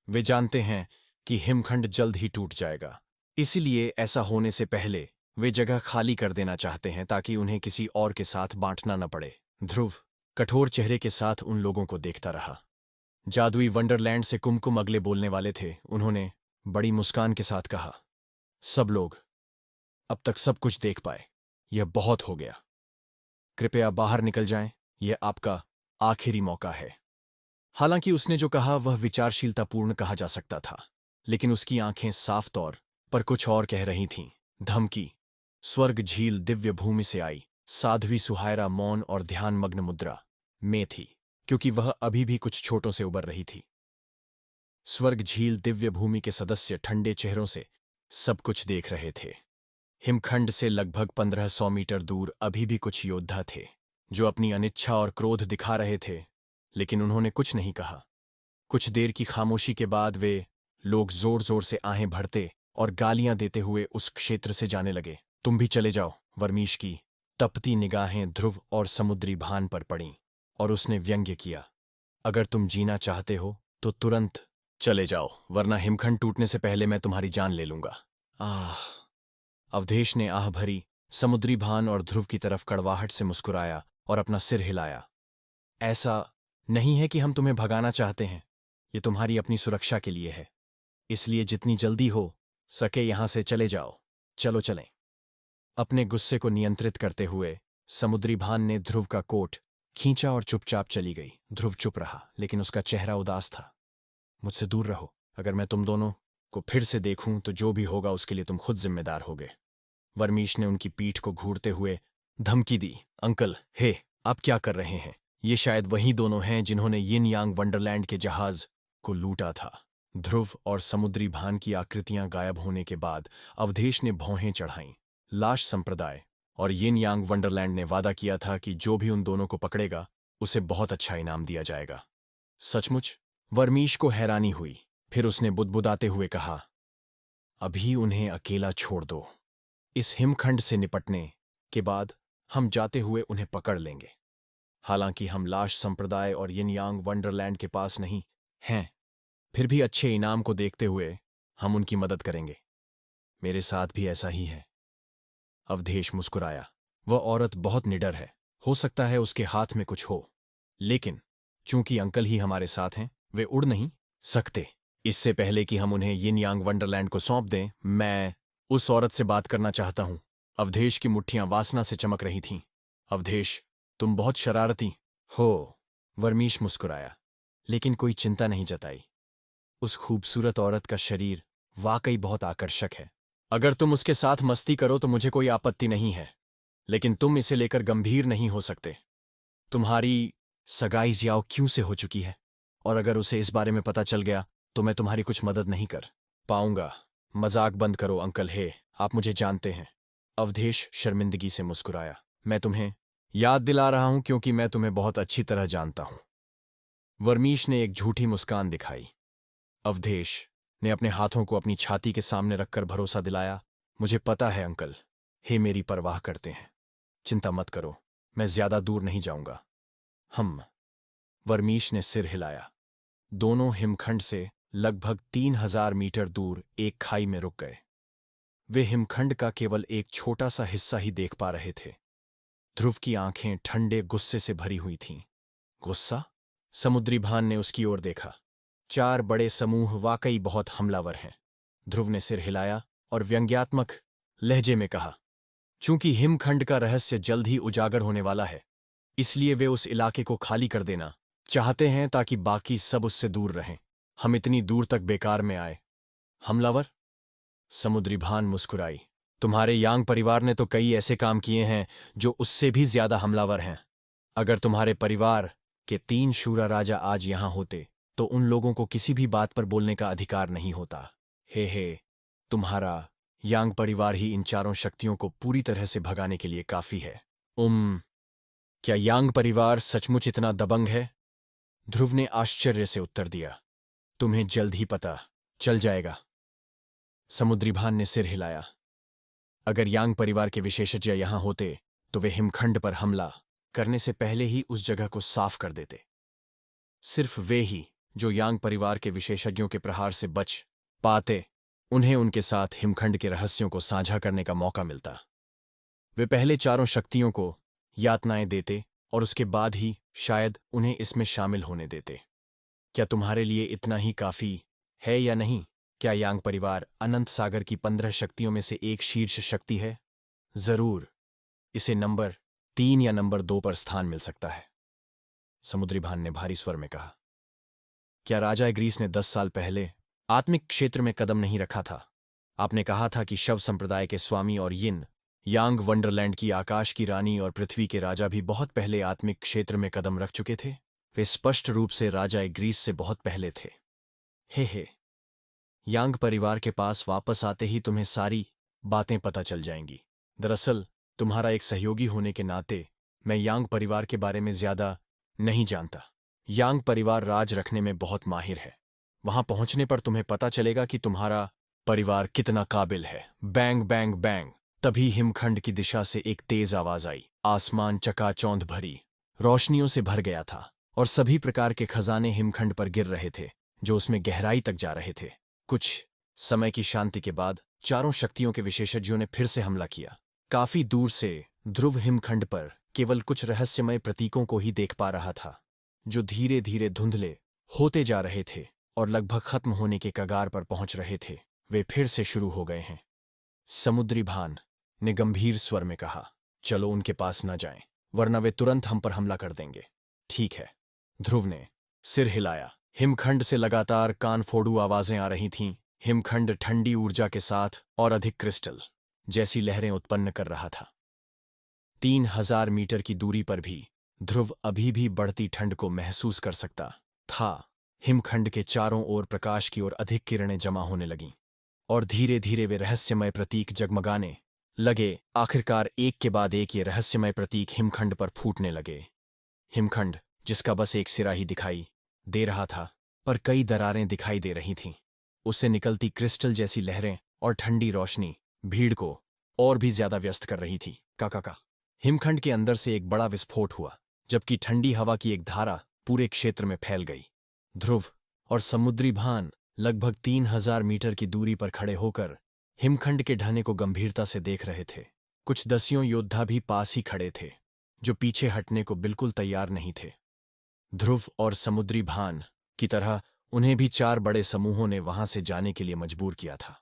वे जानते हैं कि हिमखंड जल्द ही टूट जाएगा, इसीलिए ऐसा होने से पहले वे जगह खाली कर देना चाहते हैं ताकि उन्हें किसी और के साथ बांटना न पड़े। ध्रुव कठोर चेहरे के साथ उन लोगों को देखता रहा। जादुई वंडरलैंड से कुमकुम अगले बोलने वाले थे। उन्होंने बड़ी मुस्कान के साथ कहा, सब लोग अब तक सब कुछ देख पाए, यह बहुत हो गया। कृपया बाहर निकल जाएं, यह आपका आखिरी मौका है। हालांकि उसने जो कहा वह विचारशीलतापूर्ण कहा जा सकता था, लेकिन उसकी आंखें साफ तौर पर कुछ और कह रही थीं। धमकी। स्वर्ग झील दिव्य भूमि से आई साध्वी सुहायरा मौन और ध्यानमग्न मुद्रा में थी, क्योंकि वह अभी भी कुछ छोटों से उबर रही थी। स्वर्ग झील दिव्य भूमि के सदस्य ठंडे चेहरों से सब कुछ देख रहे थे। हिमखंड से लगभग 1500 मीटर दूर अभी भी कुछ योद्धा थे जो अपनी अनिच्छा और क्रोध दिखा रहे थे, लेकिन उन्होंने कुछ नहीं कहा। कुछ देर की खामोशी के बाद वे लोग जोर जोर से आहें भरते और गालियां देते हुए उस क्षेत्र से जाने लगे। तुम भी चले जाओ। वर्मीश की तपती निगाहें ध्रुव और समुद्री भान पर पड़ीं और उसने व्यंग्य किया, अगर तुम जीना चाहते हो तो तुरंत चले जाओ, वरना हिमखंड टूटने से पहले मैं तुम्हारी जान ले लूंगा। आह। अवधेश ने आह भरी समुद्री भान और ध्रुव की तरफ कड़वाहट से मुस्कुराया और अपना सिर हिलाया। ऐसा नहीं है कि हम तुम्हें भगाना चाहते हैं, ये तुम्हारी अपनी सुरक्षा के लिए है, इसलिए जितनी जल्दी हो सके यहां से चले जाओ। चलो चलें। अपने गुस्से को नियंत्रित करते हुए समुद्री भान ने ध्रुव का कोट खींचा और चुपचाप चली गई। ध्रुव चुप रहा, लेकिन उसका चेहरा उदास था। मुझसे दूर रहो, अगर मैं तुम दोनों को फिर से देखूं तो जो भी होगा उसके लिए तुम खुद जिम्मेदार होगे। वर्मीश ने उनकी पीठ को घूरते हुए धमकी दी। अंकल, हे, आप क्या कर रहे हैं? ये शायद वही दोनों हैं जिन्होंने यिन यांग वंडरलैंड के जहाज को लूटा था। ध्रुव और समुद्री भान की आकृतियां गायब होने के बाद अवधेश ने भौहें चढ़ाईं। लाश संप्रदाय और यिन यांग वंडरलैंड ने वादा किया था कि जो भी उन दोनों को पकड़ेगा उसे बहुत अच्छा इनाम दिया जाएगा। सचमुच? वर्मीश को हैरानी हुई। फिर उसने बुदबुदाते हुए कहा, अभी उन्हें अकेला छोड़ दो। इस हिमखंड से निपटने के बाद हम जाते हुए उन्हें पकड़ लेंगे। हालांकि हम लाश संप्रदाय और यिन यांग वंडरलैंड के पास नहीं हैं, फिर भी अच्छे इनाम को देखते हुए हम उनकी मदद करेंगे। मेरे साथ भी ऐसा ही है। अवधेश मुस्कुराया। वह औरत बहुत निडर है, हो सकता है उसके हाथ में कुछ हो, लेकिन चूंकि अंकल ही हमारे साथ हैं, वे उड़ नहीं सकते। इससे पहले कि हम उन्हें यिन यांग वंडरलैंड को सौंप दें, मैं उस औरत से बात करना चाहता हूं। अवधेश की मुट्ठियां वासना से चमक रही थीं। अवधेश, तुम बहुत शरारती हो। वर्मीश मुस्कुराया, लेकिन कोई चिंता नहीं जताई। उस खूबसूरत औरत का शरीर वाकई बहुत आकर्षक है। अगर तुम उसके साथ मस्ती करो तो मुझे कोई आपत्ति नहीं है, लेकिन तुम इसे लेकर गंभीर नहीं हो सकते। तुम्हारी सगाई जियाओ क्यों से हो चुकी है, और अगर उसे इस बारे में पता चल गया तो मैं तुम्हारी कुछ मदद नहीं कर पाऊंगा। मजाक बंद करो अंकल, हे, आप मुझे जानते हैं। अवधेश शर्मिंदगी से मुस्कुराया। मैं तुम्हें याद दिला रहा हूं क्योंकि मैं तुम्हें बहुत अच्छी तरह जानता हूं। वर्मीश ने एक झूठी मुस्कान दिखाई। अवधेश ने अपने हाथों को अपनी छाती के सामने रखकर भरोसा दिलाया, मुझे पता है अंकल, हे मेरी परवाह करते हैं। चिंता मत करो, मैं ज्यादा दूर नहीं जाऊंगा। हम। वर्मीश ने सिर हिलाया। दोनों हिमखंड से लगभग 3000 मीटर दूर एक खाई में रुक गए। वे हिमखंड का केवल एक छोटा सा हिस्सा ही देख पा रहे थे। ध्रुव की आंखें ठंडे गुस्से से भरी हुई थीं। गुस्सा? समुद्री भान ने उसकी ओर देखा। 4 बड़े समूह वाकई बहुत हमलावर हैं। ध्रुव ने सिर हिलाया और व्यंग्यात्मक लहजे में कहा, चूंकि हिमखंड का रहस्य जल्द ही उजागर होने वाला है, इसलिए वे उस इलाके को खाली कर देना चाहते हैं ताकि बाकी सब उससे दूर रहें। हम इतनी दूर तक बेकार में आए। हमलावर? समुद्री भान मुस्कुराई। तुम्हारे यांग परिवार ने तो कई ऐसे काम किए हैं जो उससे भी ज्यादा हमलावर हैं। अगर तुम्हारे परिवार के 3 शूरा राजा आज यहां होते तो उन लोगों को किसी भी बात पर बोलने का अधिकार नहीं होता। हे, तुम्हारा यांग परिवार ही इन चारों शक्तियों को पूरी तरह से भगाने के लिए काफी है। क्या यांग परिवार सचमुच इतना दबंग है? ध्रुव ने आश्चर्य से उत्तर दिया। तुम्हें जल्द ही पता चल जाएगा। समुद्री भान ने सिर हिलाया। अगर यांग परिवार के विशेषज्ञ यहां होते तो वे हिमखंड पर हमला करने से पहले ही उस जगह को साफ कर देते। सिर्फ वे ही जो यांग परिवार के विशेषज्ञों के प्रहार से बच पाते, उन्हें उनके साथ हिमखंड के रहस्यों को साझा करने का मौका मिलता। वे पहले चारों शक्तियों को यातनाएं देते और उसके बाद ही शायद उन्हें इसमें शामिल होने देते। क्या तुम्हारे लिए इतना ही काफी है या नहीं? क्या यांग परिवार अनंत सागर की 15 शक्तियों में से एक शीर्ष शक्ति है? जरूर इसे नंबर 3 या नंबर 2 पर स्थान मिल सकता है। समुद्री भान ने भारी स्वर में कहा। क्या राजा ग्रीस ने 10 साल पहले आत्मिक क्षेत्र में कदम नहीं रखा था? आपने कहा था कि शव संप्रदाय के स्वामी और यिन यांग वंडरलैंड की आकाश की रानी और पृथ्वी के राजा भी बहुत पहले आत्मिक क्षेत्र में कदम रख चुके थे। वे स्पष्ट रूप से राजा ग्रीस से बहुत पहले थे। हे, यांग परिवार के पास वापस आते ही तुम्हें सारी बातें पता चल जाएंगी। दरअसल तुम्हारा एक सहयोगी होने के नाते मैं यांग परिवार के बारे में ज्यादा नहीं जानता। यांग परिवार राज रखने में बहुत माहिर है। वहां पहुंचने पर तुम्हें पता चलेगा कि तुम्हारा परिवार कितना काबिल है। Bang bang bang. तभी हिमखंड की दिशा से एक तेज आवाज आई। आसमान चकाचौंध भरी रोशनियों से भर गया था और सभी प्रकार के खजाने हिमखंड पर गिर रहे थे जो उसमें गहराई तक जा रहे थे। कुछ समय की शांति के बाद चारों शक्तियों के विशेषज्ञों ने फिर से हमला किया। काफी दूर से ध्रुव हिमखंड पर केवल कुछ रहस्यमय प्रतीकों को ही देख पा रहा था जो धीरे धीरे धुंधले होते जा रहे थे और लगभग खत्म होने के कगार पर पहुंच रहे थे। वे फिर से शुरू हो गए हैं। समुद्री भान ने गंभीर स्वर में कहा। चलो उनके पास न जाएं, वरना वे तुरंत हम पर हमला कर देंगे। ठीक है। ध्रुव ने सिर हिलाया। हिमखंड से लगातार कान फोड़ू आवाजें आ रही थीं। हिमखंड ठंडी ऊर्जा के साथ और अधिक क्रिस्टल जैसी लहरें उत्पन्न कर रहा था। 3000 मीटर की दूरी पर भी ध्रुव अभी भी बढ़ती ठंड को महसूस कर सकता था। हिमखंड के चारों ओर प्रकाश की ओर अधिक किरणें जमा होने लगीं और धीरे धीरे वे रहस्यमय प्रतीक जगमगाने लगे। आखिरकार एक के बाद एक ये रहस्यमय प्रतीक हिमखंड पर फूटने लगे। हिमखंड जिसका बस एक सिरा ही दिखाई दे रहा था, पर कई दरारें दिखाई दे रही थीं। उससे निकलती क्रिस्टल जैसी लहरें और ठंडी रोशनी भीड़ को और भी ज्यादा व्यस्त कर रही थी। का हिमखंड के अंदर से एक बड़ा विस्फोट हुआ, जबकि ठंडी हवा की एक धारा पूरे क्षेत्र में फैल गई। ध्रुव और समुद्री भान लगभग 3000 मीटर की दूरी पर खड़े होकर हिमखंड के ढहने को गंभीरता से देख रहे थे। कुछ दसियों योद्धा भी पास ही खड़े थे जो पीछे हटने को बिल्कुल तैयार नहीं थे। ध्रुव और समुद्री भान की तरह उन्हें भी 4 बड़े समूहों ने वहां से जाने के लिए मजबूर किया था।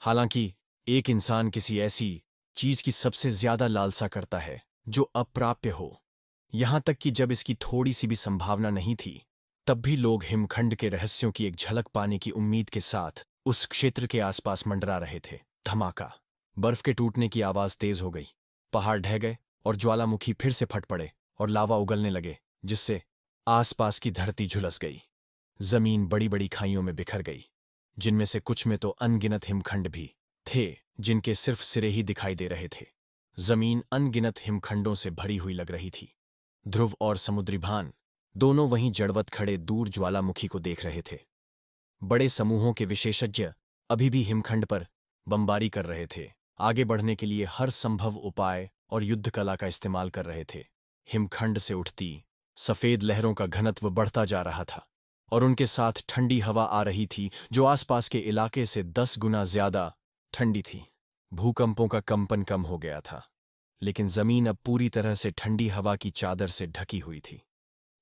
हालांकि एक इंसान किसी ऐसी चीज की सबसे ज्यादा लालसा करता है जो अप्राप्य हो। यहां तक कि जब इसकी थोड़ी सी भी संभावना नहीं थी, तब भी लोग हिमखंड के रहस्यों की एक झलक पाने की उम्मीद के साथ उस क्षेत्र के आसपास मंडरा रहे थे। धमाका। बर्फ के टूटने की आवाज तेज हो गई। पहाड़ ढह गए और ज्वालामुखी फिर से फट पड़े और लावा उगलने लगे, जिससे आसपास की धरती झुलस गई। जमीन बड़ी बड़ी खाइयों में बिखर गई, जिनमें से कुछ में तो अनगिनत हिमखंड भी थे जिनके सिर्फ सिरे ही दिखाई दे रहे थे। जमीन अनगिनत हिमखंडों से भरी हुई लग रही थी। ध्रुव और समुद्री भान दोनों वहीं जड़वत खड़े दूर ज्वालामुखी को देख रहे थे। बड़े समूहों के विशेषज्ञ अभी भी हिमखंड पर बमबारी कर रहे थे, आगे बढ़ने के लिए हर संभव उपाय और युद्ध कला का इस्तेमाल कर रहे थे। हिमखंड से उठती सफेद लहरों का घनत्व बढ़ता जा रहा था और उनके साथ ठंडी हवा आ रही थी जो आसपास के इलाके से 10 गुना ज्यादा ठंडी थी। भूकंपों का कंपन कम हो गया था, लेकिन जमीन अब पूरी तरह से ठंडी हवा की चादर से ढकी हुई थी।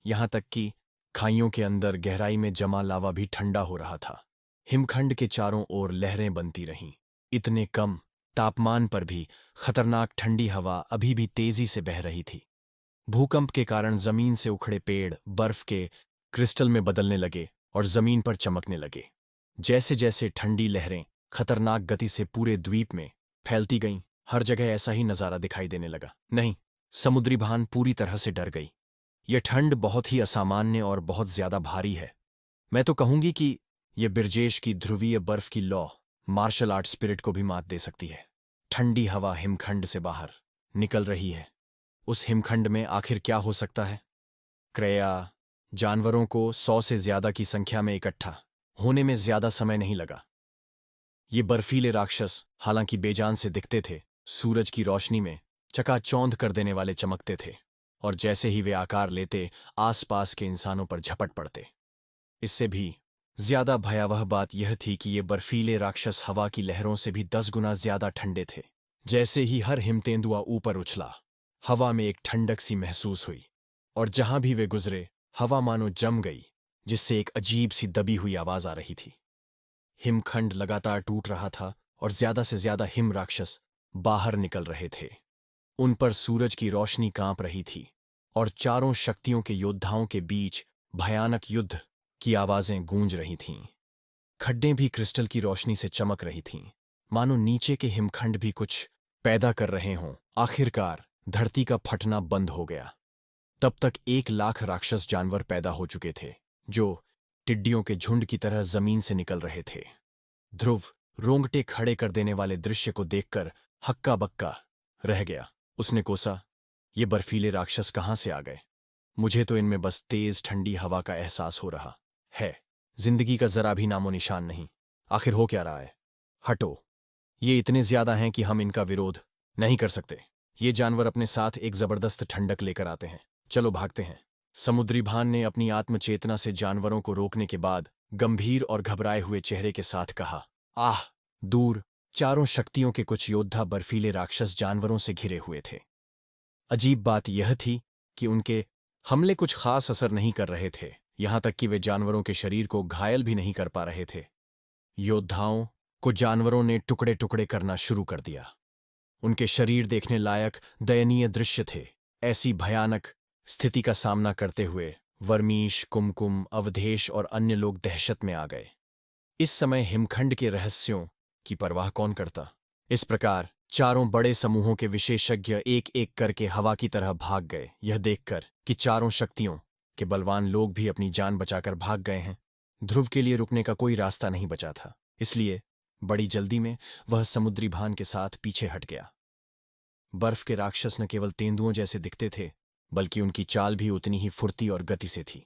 यहां तक कि खाइयों के अंदर गहराई में जमा लावा भी ठंडा हो रहा था। हिमखंड के चारों ओर लहरें बनती रहीं। इतने कम तापमान पर भी खतरनाक ठंडी हवा अभी भी तेजी से बह रही थी। भूकंप के कारण जमीन से उखड़े पेड़ बर्फ के क्रिस्टल में बदलने लगे और जमीन पर चमकने लगे। जैसे जैसे ठंडी लहरें खतरनाक गति से पूरे द्वीप में फैलती गईं, हर जगह ऐसा ही नजारा दिखाई देने लगा। नहीं, समुद्री भान पूरी तरह से डर गई। यह ठंड बहुत ही असामान्य और बहुत ज्यादा भारी है। मैं तो कहूंगी कि यह बिरजेश की ध्रुवीय बर्फ की लौ मार्शल आर्ट स्पिरिट को भी मात दे सकती है। ठंडी हवा हिमखंड से बाहर निकल रही है। उस हिमखंड में आखिर क्या हो सकता है? क्रेया जानवरों को 100 से ज्यादा की संख्या में इकट्ठा होने में ज्यादा समय नहीं लगा। ये बर्फीले राक्षस हालांकि बेजान से दिखते थे, सूरज की रोशनी में चकाचौंध कर देने वाले चमकते थे, और जैसे ही वे आकार लेते आसपास के इंसानों पर झपट पड़ते। इससे भी ज्यादा भयावह बात यह थी कि ये बर्फीले राक्षस हवा की लहरों से भी 10 गुना ज्यादा ठंडे थे। जैसे ही हर हिमतेंदुआ ऊपर उछला, हवा में एक ठंडक सी महसूस हुई, और जहां भी वे गुजरे हवा मानो जम गई, जिससे एक अजीब सी दबी हुई आवाज आ रही थी। हिमखंड लगातार टूट रहा था और ज्यादा से ज्यादा हिम राक्षस बाहर निकल रहे थे। उन पर सूरज की रोशनी कांप रही थी और चारों शक्तियों के योद्धाओं के बीच भयानक युद्ध की आवाजें गूंज रही थीं। खड्डें भी क्रिस्टल की रोशनी से चमक रही थीं, मानो नीचे के हिमखंड भी कुछ पैदा कर रहे हों। आखिरकार धरती का फटना बंद हो गया। तब तक 1 लाख राक्षस जानवर पैदा हो चुके थे, जो टिड्डियों के झुंड की तरह जमीन से निकल रहे थे। ध्रुव रोंगटे खड़े कर देने वाले दृश्य को देखकर हक्का बक्का रह गया। उसने कोसा, ये बर्फीले राक्षस कहां से आ गए? मुझे तो इनमें बस तेज ठंडी हवा का एहसास हो रहा है, जिंदगी का जरा भी नामो निशान नहीं। आखिर हो क्या रहा है? हटो, ये इतने ज्यादा हैं कि हम इनका विरोध नहीं कर सकते। ये जानवर अपने साथ एक जबरदस्त ठंडक लेकर आते हैं। चलो भागते हैं। समुद्री भान ने अपनी आत्मचेतना से जानवरों को रोकने के बाद गंभीर और घबराए हुए चेहरे के साथ कहा, आह! दूर चारों शक्तियों के कुछ योद्धा बर्फीले राक्षस जानवरों से घिरे हुए थे। अजीब बात यह थी कि उनके हमले कुछ खास असर नहीं कर रहे थे, यहां तक कि वे जानवरों के शरीर को घायल भी नहीं कर पा रहे थे। योद्धाओं को जानवरों ने टुकड़े टुकड़े करना शुरू कर दिया। उनके शरीर देखने लायक दयनीय दृश्य थे। ऐसी भयानक स्थिति का सामना करते हुए वर्मीश, कुमकुम, अवधेश और अन्य लोग दहशत में आ गए। इस समय हिमखंड के रहस्यों की परवाह कौन करता? इस प्रकार चारों बड़े समूहों के विशेषज्ञ एक एक करके हवा की तरह भाग गए, यह देखकर कि चारों शक्तियों के बलवान लोग भी अपनी जान बचाकर भाग गए हैं। ध्रुव के लिए रुकने का कोई रास्ता नहीं बचा था, इसलिए बड़ी जल्दी में वह समुद्री भान के साथ पीछे हट गया। बर्फ के राक्षस न केवल तेंदुओं जैसे दिखते थे, बल्कि उनकी चाल भी उतनी ही फुर्ती और गति से थी।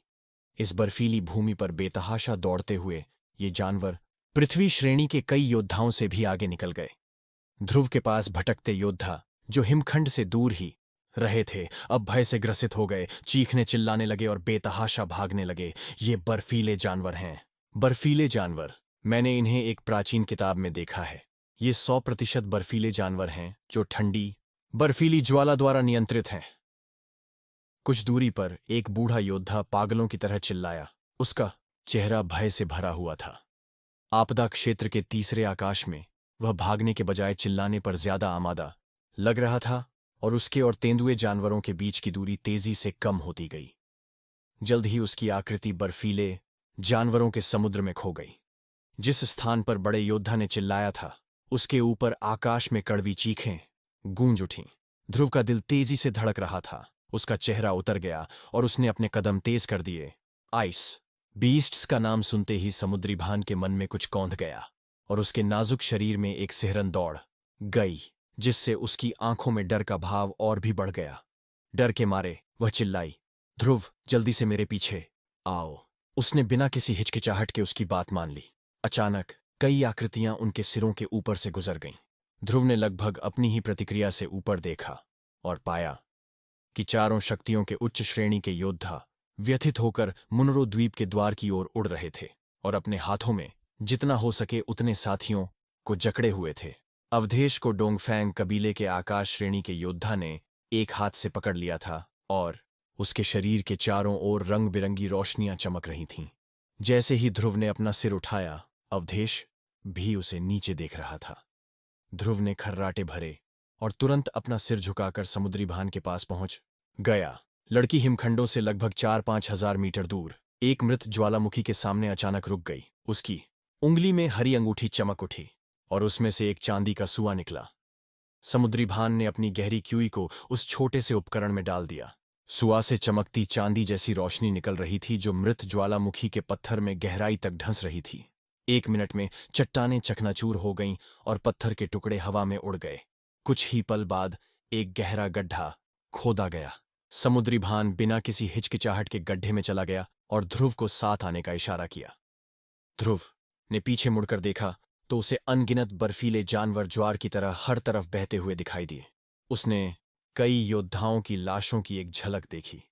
इस बर्फीली भूमि पर बेतहाशा दौड़ते हुए ये जानवर पृथ्वी श्रेणी के कई योद्धाओं से भी आगे निकल गए। ध्रुव के पास भटकते योद्धा, जो हिमखंड से दूर ही रहे थे, अब भय से ग्रसित हो गए, चीखने चिल्लाने लगे और बेतहाशा भागने लगे। ये बर्फीले जानवर हैं। बर्फीले जानवर, मैंने इन्हें एक प्राचीन किताब में देखा है। ये 100% बर्फीले जानवर हैं जो ठंडी बर्फीली ज्वाला द्वारा नियंत्रित हैं। कुछ दूरी पर एक बूढ़ा योद्धा पागलों की तरह चिल्लाया। उसका चेहरा भय से भरा हुआ था। आपदा क्षेत्र के तीसरे आकाश में वह भागने के बजाय चिल्लाने पर ज्यादा आमादा लग रहा था, और उसके और तेंदुए जानवरों के बीच की दूरी तेजी से कम होती गई। जल्द ही उसकी आकृति बर्फीले जानवरों के समुद्र में खो गई। जिस स्थान पर बड़े योद्धा ने चिल्लाया था, उसके ऊपर आकाश में कड़वी चीखें गूंज उठीं। ध्रुव का दिल तेजी से धड़क रहा था। उसका चेहरा उतर गया और उसने अपने कदम तेज कर दिए। आइस बीस्ट्स का नाम सुनते ही समुद्री भान के मन में कुछ कौंध गया, और उसके नाजुक शरीर में एक सिहरन दौड़ गई, जिससे उसकी आंखों में डर का भाव और भी बढ़ गया। डर के मारे वह चिल्लाई, ध्रुव, जल्दी से मेरे पीछे आओ। उसने बिना किसी हिचकिचाहट के उसकी बात मान ली। अचानक कई आकृतियां उनके सिरों के ऊपर से गुजर गईं। ध्रुव ने लगभग अपनी ही प्रतिक्रिया से ऊपर देखा और पाया कि चारों शक्तियों के उच्च श्रेणी के योद्धा व्यथित होकर मुनरो द्वीप के द्वार की ओर उड़ रहे थे, और अपने हाथों में जितना हो सके उतने साथियों को जकड़े हुए थे। अवधेश को डोंगफैंग कबीले के आकाश श्रेणी के योद्धा ने एक हाथ से पकड़ लिया था, और उसके शरीर के चारों ओर रंग बिरंगी रोशनियां चमक रही थीं। जैसे ही ध्रुव ने अपना सिर उठाया, अवधेश भी उसे नीचे देख रहा था। ध्रुव ने खर्राटे भरे और तुरंत अपना सिर झुकाकर समुद्री भान के पास पहुंच गया। लड़की हिमखंडों से लगभग 4-5 हजार मीटर दूर एक मृत ज्वालामुखी के सामने अचानक रुक गई। उसकी उंगली में हरी अंगूठी चमक उठी और उसमें से एक चांदी का सुआ निकला। समुद्री भान ने अपनी गहरी क्यूई को उस छोटे से उपकरण में डाल दिया। सुआ से चमकती चांदी जैसी रोशनी निकल रही थी जो मृत ज्वालामुखी के पत्थर में गहराई तक ढंस रही थी। 1 मिनट में चट्टानें चकनाचूर हो गईं और पत्थर के टुकड़े हवा में उड़ गए। कुछ ही पल बाद एक गहरा गड्ढा खोदा गया। समुद्री भान बिना किसी हिचकिचाहट के गड्ढे में चला गया और ध्रुव को साथ आने का इशारा किया। ध्रुव ने पीछे मुड़कर देखा तो उसे अनगिनत बर्फीले जानवर ज्वार की तरह हर तरफ बहते हुए दिखाई दिए। उसने कई योद्धाओं की लाशों की एक झलक देखी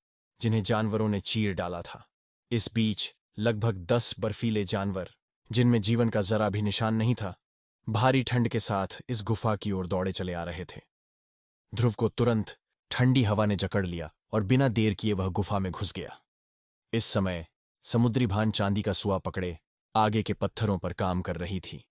जिन्हें जानवरों ने चीर डाला था। इस बीच लगभग 10 बर्फीले जानवर, जिनमें जीवन का जरा भी निशान नहीं था, भारी ठंड के साथ इस गुफा की ओर दौड़े चले आ रहे थे। ध्रुव को तुरंत ठंडी हवा ने जकड़ लिया और बिना देर किए वह गुफा में घुस गया। इस समय समुद्री भान चांदी का सुआ पकड़े आगे के पत्थरों पर काम कर रही थी।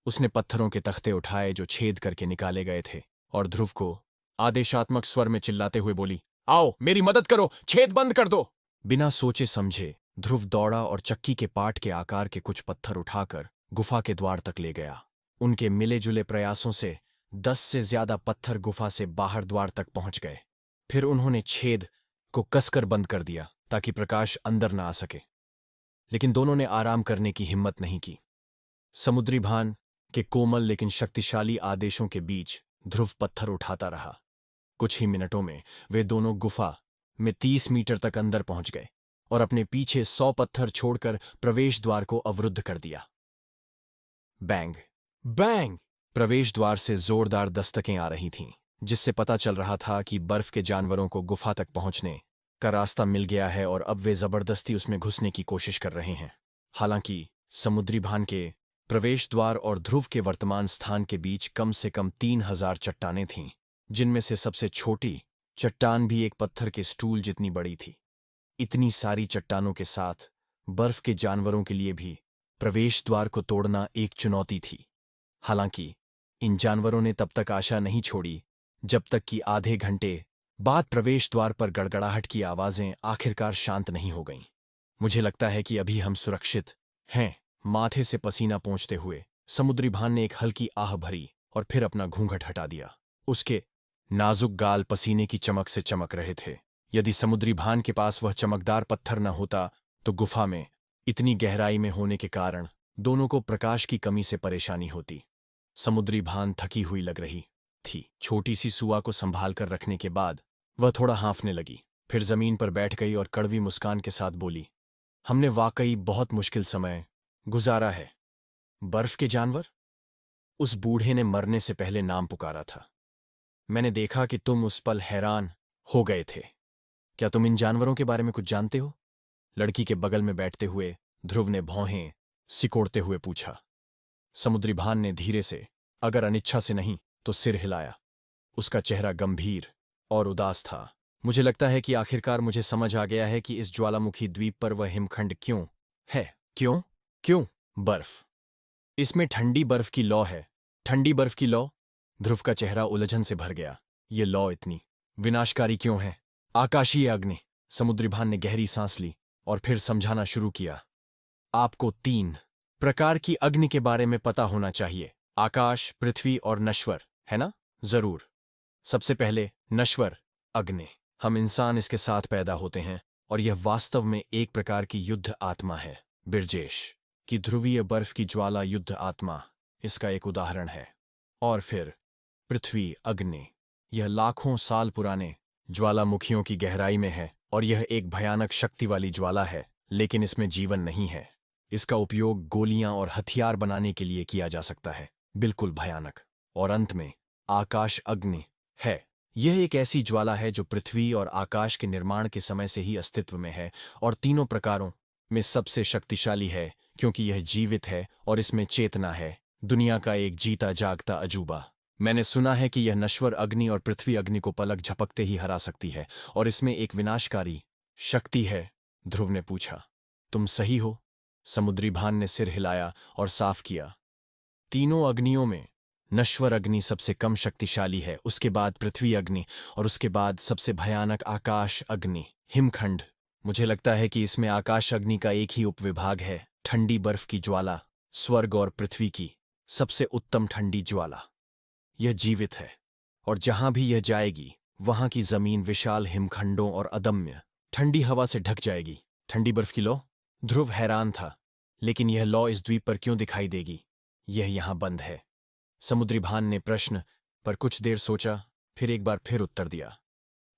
उसने पत्थरों के तख्ते उठाए जो छेद करके निकाले गए थे और ध्रुव को आदेशात्मक स्वर में चिल्लाते हुए बोली, आओ मेरी मदद करो, छेद बंद कर दो। बिना सोचे समझे ध्रुव दौड़ा और चक्की के पाट के आकार के कुछ पत्थर उठाकर गुफा के द्वार तक ले गया। उनके मिले जुले प्रयासों से 10 से ज्यादा पत्थर गुफा से बाहर द्वार तक पहुंच गए। फिर उन्होंने छेद को कसकर बंद कर दिया ताकि प्रकाश अंदर न आ सके। लेकिन दोनों ने आराम करने की हिम्मत नहीं की। समुद्री भान के कोमल लेकिन शक्तिशाली आदेशों के बीच ध्रुव पत्थर उठाता रहा। कुछ ही मिनटों में वे दोनों गुफा में 30 मीटर तक अंदर पहुंच गए और अपने पीछे 100 पत्थर छोड़कर प्रवेश द्वार को अवरुद्ध कर दिया। Bang bang! प्रवेश द्वार से जोरदार दस्तकें आ रही थीं, जिससे पता चल रहा था कि बर्फ के जानवरों को गुफा तक पहुंचने का रास्ता मिल गया है और अब वे जबरदस्ती उसमें घुसने की कोशिश कर रहे हैं। हालांकि समुद्री भान के प्रवेश द्वार और ध्रुव के वर्तमान स्थान के बीच कम से कम 3000 चट्टानें थीं, जिनमें से सबसे छोटी चट्टान भी एक पत्थर के स्टूल जितनी बड़ी थी। इतनी सारी चट्टानों के साथ बर्फ के जानवरों के लिए भी प्रवेश द्वार को तोड़ना एक चुनौती थी। हालांकि इन जानवरों ने तब तक आशा नहीं छोड़ी जब तक कि आधे घंटे बाद प्रवेश द्वार पर गड़गड़ाहट की आवाजें आखिरकार शांत नहीं हो गईं। मुझे लगता है कि अभी हम सुरक्षित हैं। माथे से पसीना पोंछते हुए समुद्री भान ने एक हल्की आह भरी और फिर अपना घूंघट हटा दिया। उसके नाजुक गाल पसीने की चमक से चमक रहे थे। यदि समुद्री भान के पास वह चमकदार पत्थर न होता तो गुफा में इतनी गहराई में होने के कारण दोनों को प्रकाश की कमी से परेशानी होती। समुद्री भान थकी हुई लग रही थी। छोटी सी सुआ को संभाल कर रखने के बाद वह थोड़ा हाँफने लगी, फिर जमीन पर बैठ गई और कड़वी मुस्कान के साथ बोली, हमने वाकई बहुत मुश्किल समय गुजारा है। बर्फ के जानवर? उस बूढ़े ने मरने से पहले नाम पुकारा था। मैंने देखा कि तुम उस पल हैरान हो गए थे। क्या तुम इन जानवरों के बारे में कुछ जानते हो? लड़की के बगल में बैठते हुए ध्रुव ने भौहें सिकोड़ते हुए पूछा। समुद्री भान ने धीरे से, अगर अनिच्छा से नहीं, तो सिर हिलाया। उसका चेहरा गंभीर और उदास था। मुझे लगता है कि आखिरकार मुझे समझ आ गया है कि इस ज्वालामुखी द्वीप पर वह हिमखंड क्यों है। क्यों? क्यों? बर्फ। इसमें ठंडी बर्फ की लौ है। ठंडी बर्फ की लौ? ध्रुव का चेहरा उलझन से भर गया। ये लौ इतनी विनाशकारी क्यों है? आकाशीय अग्नि। समुद्री भान ने गहरी सांस ली और फिर समझाना शुरू किया। आपको 3 प्रकार की अग्नि के बारे में पता होना चाहिए, आकाश, पृथ्वी और नश्वर, है ना? जरूर। सबसे पहले नश्वर अग्नि। हम इंसान इसके साथ पैदा होते हैं और यह वास्तव में एक प्रकार की युद्ध आत्मा है। बिरजेश की ध्रुवीय बर्फ की ज्वाला युद्ध आत्मा इसका एक उदाहरण है। और फिर पृथ्वी अग्नि। यह लाखों साल पुराने ज्वालामुखियों की गहराई में है और यह एक भयानक शक्ति वाली ज्वाला है, लेकिन इसमें जीवन नहीं है। इसका उपयोग गोलियां और हथियार बनाने के लिए किया जा सकता है। बिल्कुल भयानक। और अंत में आकाश अग्नि है। यह एक ऐसी ज्वाला है जो पृथ्वी और आकाश के निर्माण के समय से ही अस्तित्व में है और तीनों प्रकारों में सबसे शक्तिशाली है क्योंकि यह जीवित है और इसमें चेतना है। दुनिया का एक जीता जागता अजूबा। मैंने सुना है कि यह नश्वर अग्नि और पृथ्वी अग्नि को पलक झपकते ही हरा सकती है और इसमें एक विनाशकारी शक्ति है। ध्रुव ने पूछा। तुम सही हो? समुद्री भान ने सिर हिलाया और साफ किया। तीनों अग्नियों में नश्वर अग्नि सबसे कम शक्तिशाली है, उसके बाद पृथ्वी अग्नि, और उसके बाद सबसे भयानक आकाश अग्नि, हिमखंड। मुझे लगता है कि इसमें आकाश अग्नि का एक ही उपविभाग है, ठंडी बर्फ की ज्वाला, स्वर्ग और पृथ्वी की सबसे उत्तम ठंडी ज्वाला। यह जीवित है, और जहां भी यह जाएगी वहां की जमीन विशाल हिमखंडों और अदम्य ठंडी हवा से ढक जाएगी। ठंडी बर्फ की लौ? ध्रुव हैरान था, लेकिन यह लौ इस द्वीप पर क्यों दिखाई देगी? यह यहां बंद है। समुद्री भान ने प्रश्न पर कुछ देर सोचा, फिर एक बार फिर उत्तर दिया।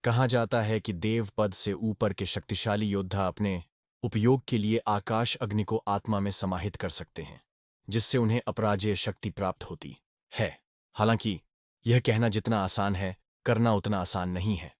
कहा जाता है कि देव पद से ऊपर के शक्तिशाली योद्धा अपने उपयोग के लिए आकाश अग्नि को आत्मा में समाहित कर सकते हैं, जिससे उन्हें अपराजेय शक्ति प्राप्त होती है। हालांकि यह कहना जितना आसान है, करना उतना आसान नहीं है।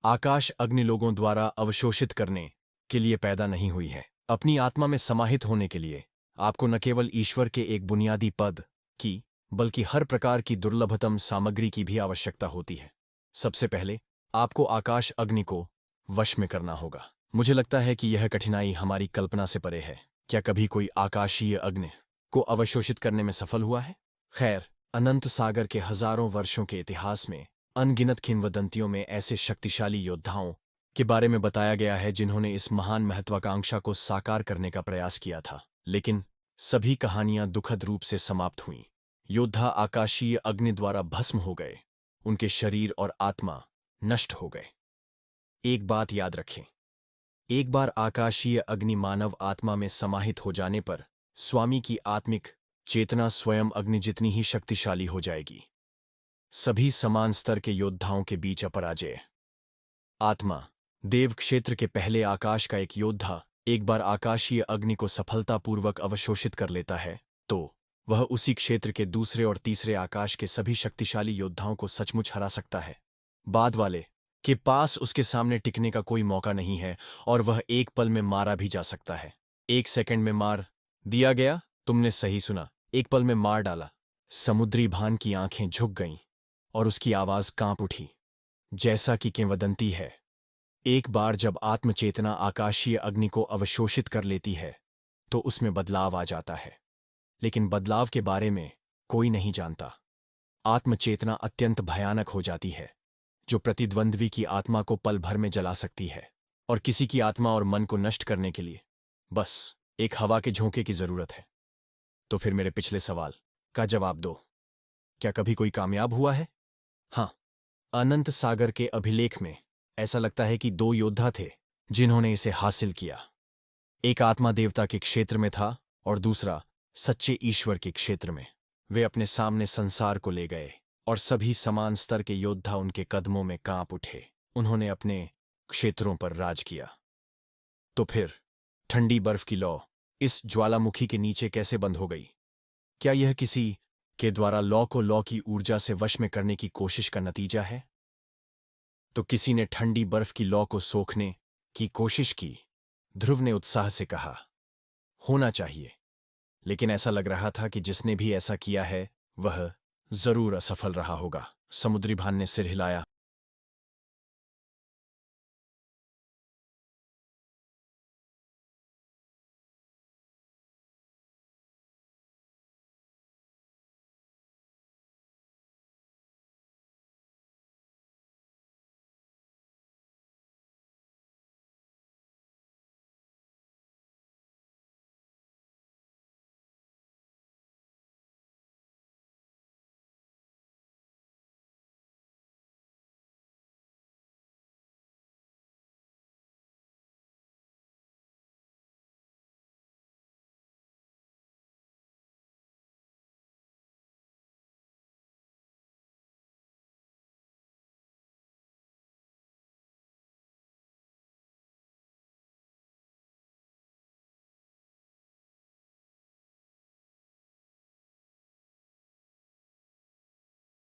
आकाश अग्नि लोगों द्वारा अवशोषित करने के लिए पैदा नहीं हुई है। अपनी आत्मा में समाहित होने के लिए आपको न केवल ईश्वर के एक बुनियादी पद की, बल्कि हर प्रकार की दुर्लभतम सामग्री की भी आवश्यकता होती है। सबसे पहले आपको आकाश अग्नि को वश में करना होगा। मुझे लगता है कि यह कठिनाई हमारी कल्पना से परे है। क्या कभी कोई आकाशीय अग्नि को अवशोषित करने में सफल हुआ है? खैर, अनंत सागर के हजारों वर्षों के इतिहास में अनगिनत किंवदंतियों में ऐसे शक्तिशाली योद्धाओं के बारे में बताया गया है जिन्होंने इस महान महत्वाकांक्षा को साकार करने का प्रयास किया था, लेकिन सभी कहानियां दुखद रूप से समाप्त हुईं। योद्धा आकाशीय अग्नि द्वारा भस्म हो गए, उनके शरीर और आत्मा नष्ट हो गए। एक बात याद रखें, एक बार आकाशीय अग्नि मानव आत्मा में समाहित हो जाने पर स्वामी की आत्मिक चेतना स्वयं अग्नि जितनी ही शक्तिशाली हो जाएगी। सभी समान स्तर के योद्धाओं के बीच अपराजय। आत्मा देव क्षेत्र के पहले आकाश का एक योद्धा एक बार आकाशीय अग्नि को सफलतापूर्वक अवशोषित कर लेता है, तो वह उसी क्षेत्र के दूसरे और तीसरे आकाश के सभी शक्तिशाली योद्धाओं को सचमुच हरा सकता है। बाद वाले के पास उसके सामने टिकने का कोई मौका नहीं है, और वह एक पल में मारा भी जा सकता है। 1 सेकंड में मार दिया गया? तुमने सही सुना, एक पल में मार डाला। समुद्री भान की आंखें झुक गईं और उसकी आवाज कांप उठी। जैसा कि किंवदंती है, एक बार जब आत्मचेतना आकाशीय अग्नि को अवशोषित कर लेती है तो उसमें बदलाव आ जाता है, लेकिन बदलाव के बारे में कोई नहीं जानता। आत्मचेतना अत्यंत भयानक हो जाती है, जो प्रतिद्वंद्वी की आत्मा को पल भर में जला सकती है, और किसी की आत्मा और मन को नष्ट करने के लिए बस एक हवा के झोंके की जरूरत है। तो फिर मेरे पिछले सवाल का जवाब दो, क्या कभी कोई कामयाब हुआ है? हाँ, अनंत सागर के अभिलेख में ऐसा लगता है कि 2 योद्धा थे जिन्होंने इसे हासिल किया। एक आत्मा देवता के क्षेत्र में था और दूसरा सच्चे ईश्वर के क्षेत्र में। वे अपने सामने संसार को ले गए और सभी समान स्तर के योद्धा उनके कदमों में कांप उठे। उन्होंने अपने क्षेत्रों पर राज किया। तो फिर ठंडी बर्फ की लौ इस ज्वालामुखी के नीचे कैसे बंद हो गई? क्या यह किसी के द्वारा लौ को लौ की ऊर्जा से वश में करने की कोशिश का नतीजा है? तो किसी ने ठंडी बर्फ की लौ को सोखने की कोशिश की, ध्रुव ने उत्साह से कहा। होना चाहिए, लेकिन ऐसा लग रहा था कि जिसने भी ऐसा किया है वह जरूर असफल रहा होगा। समुद्री भान ने सिर हिलाया।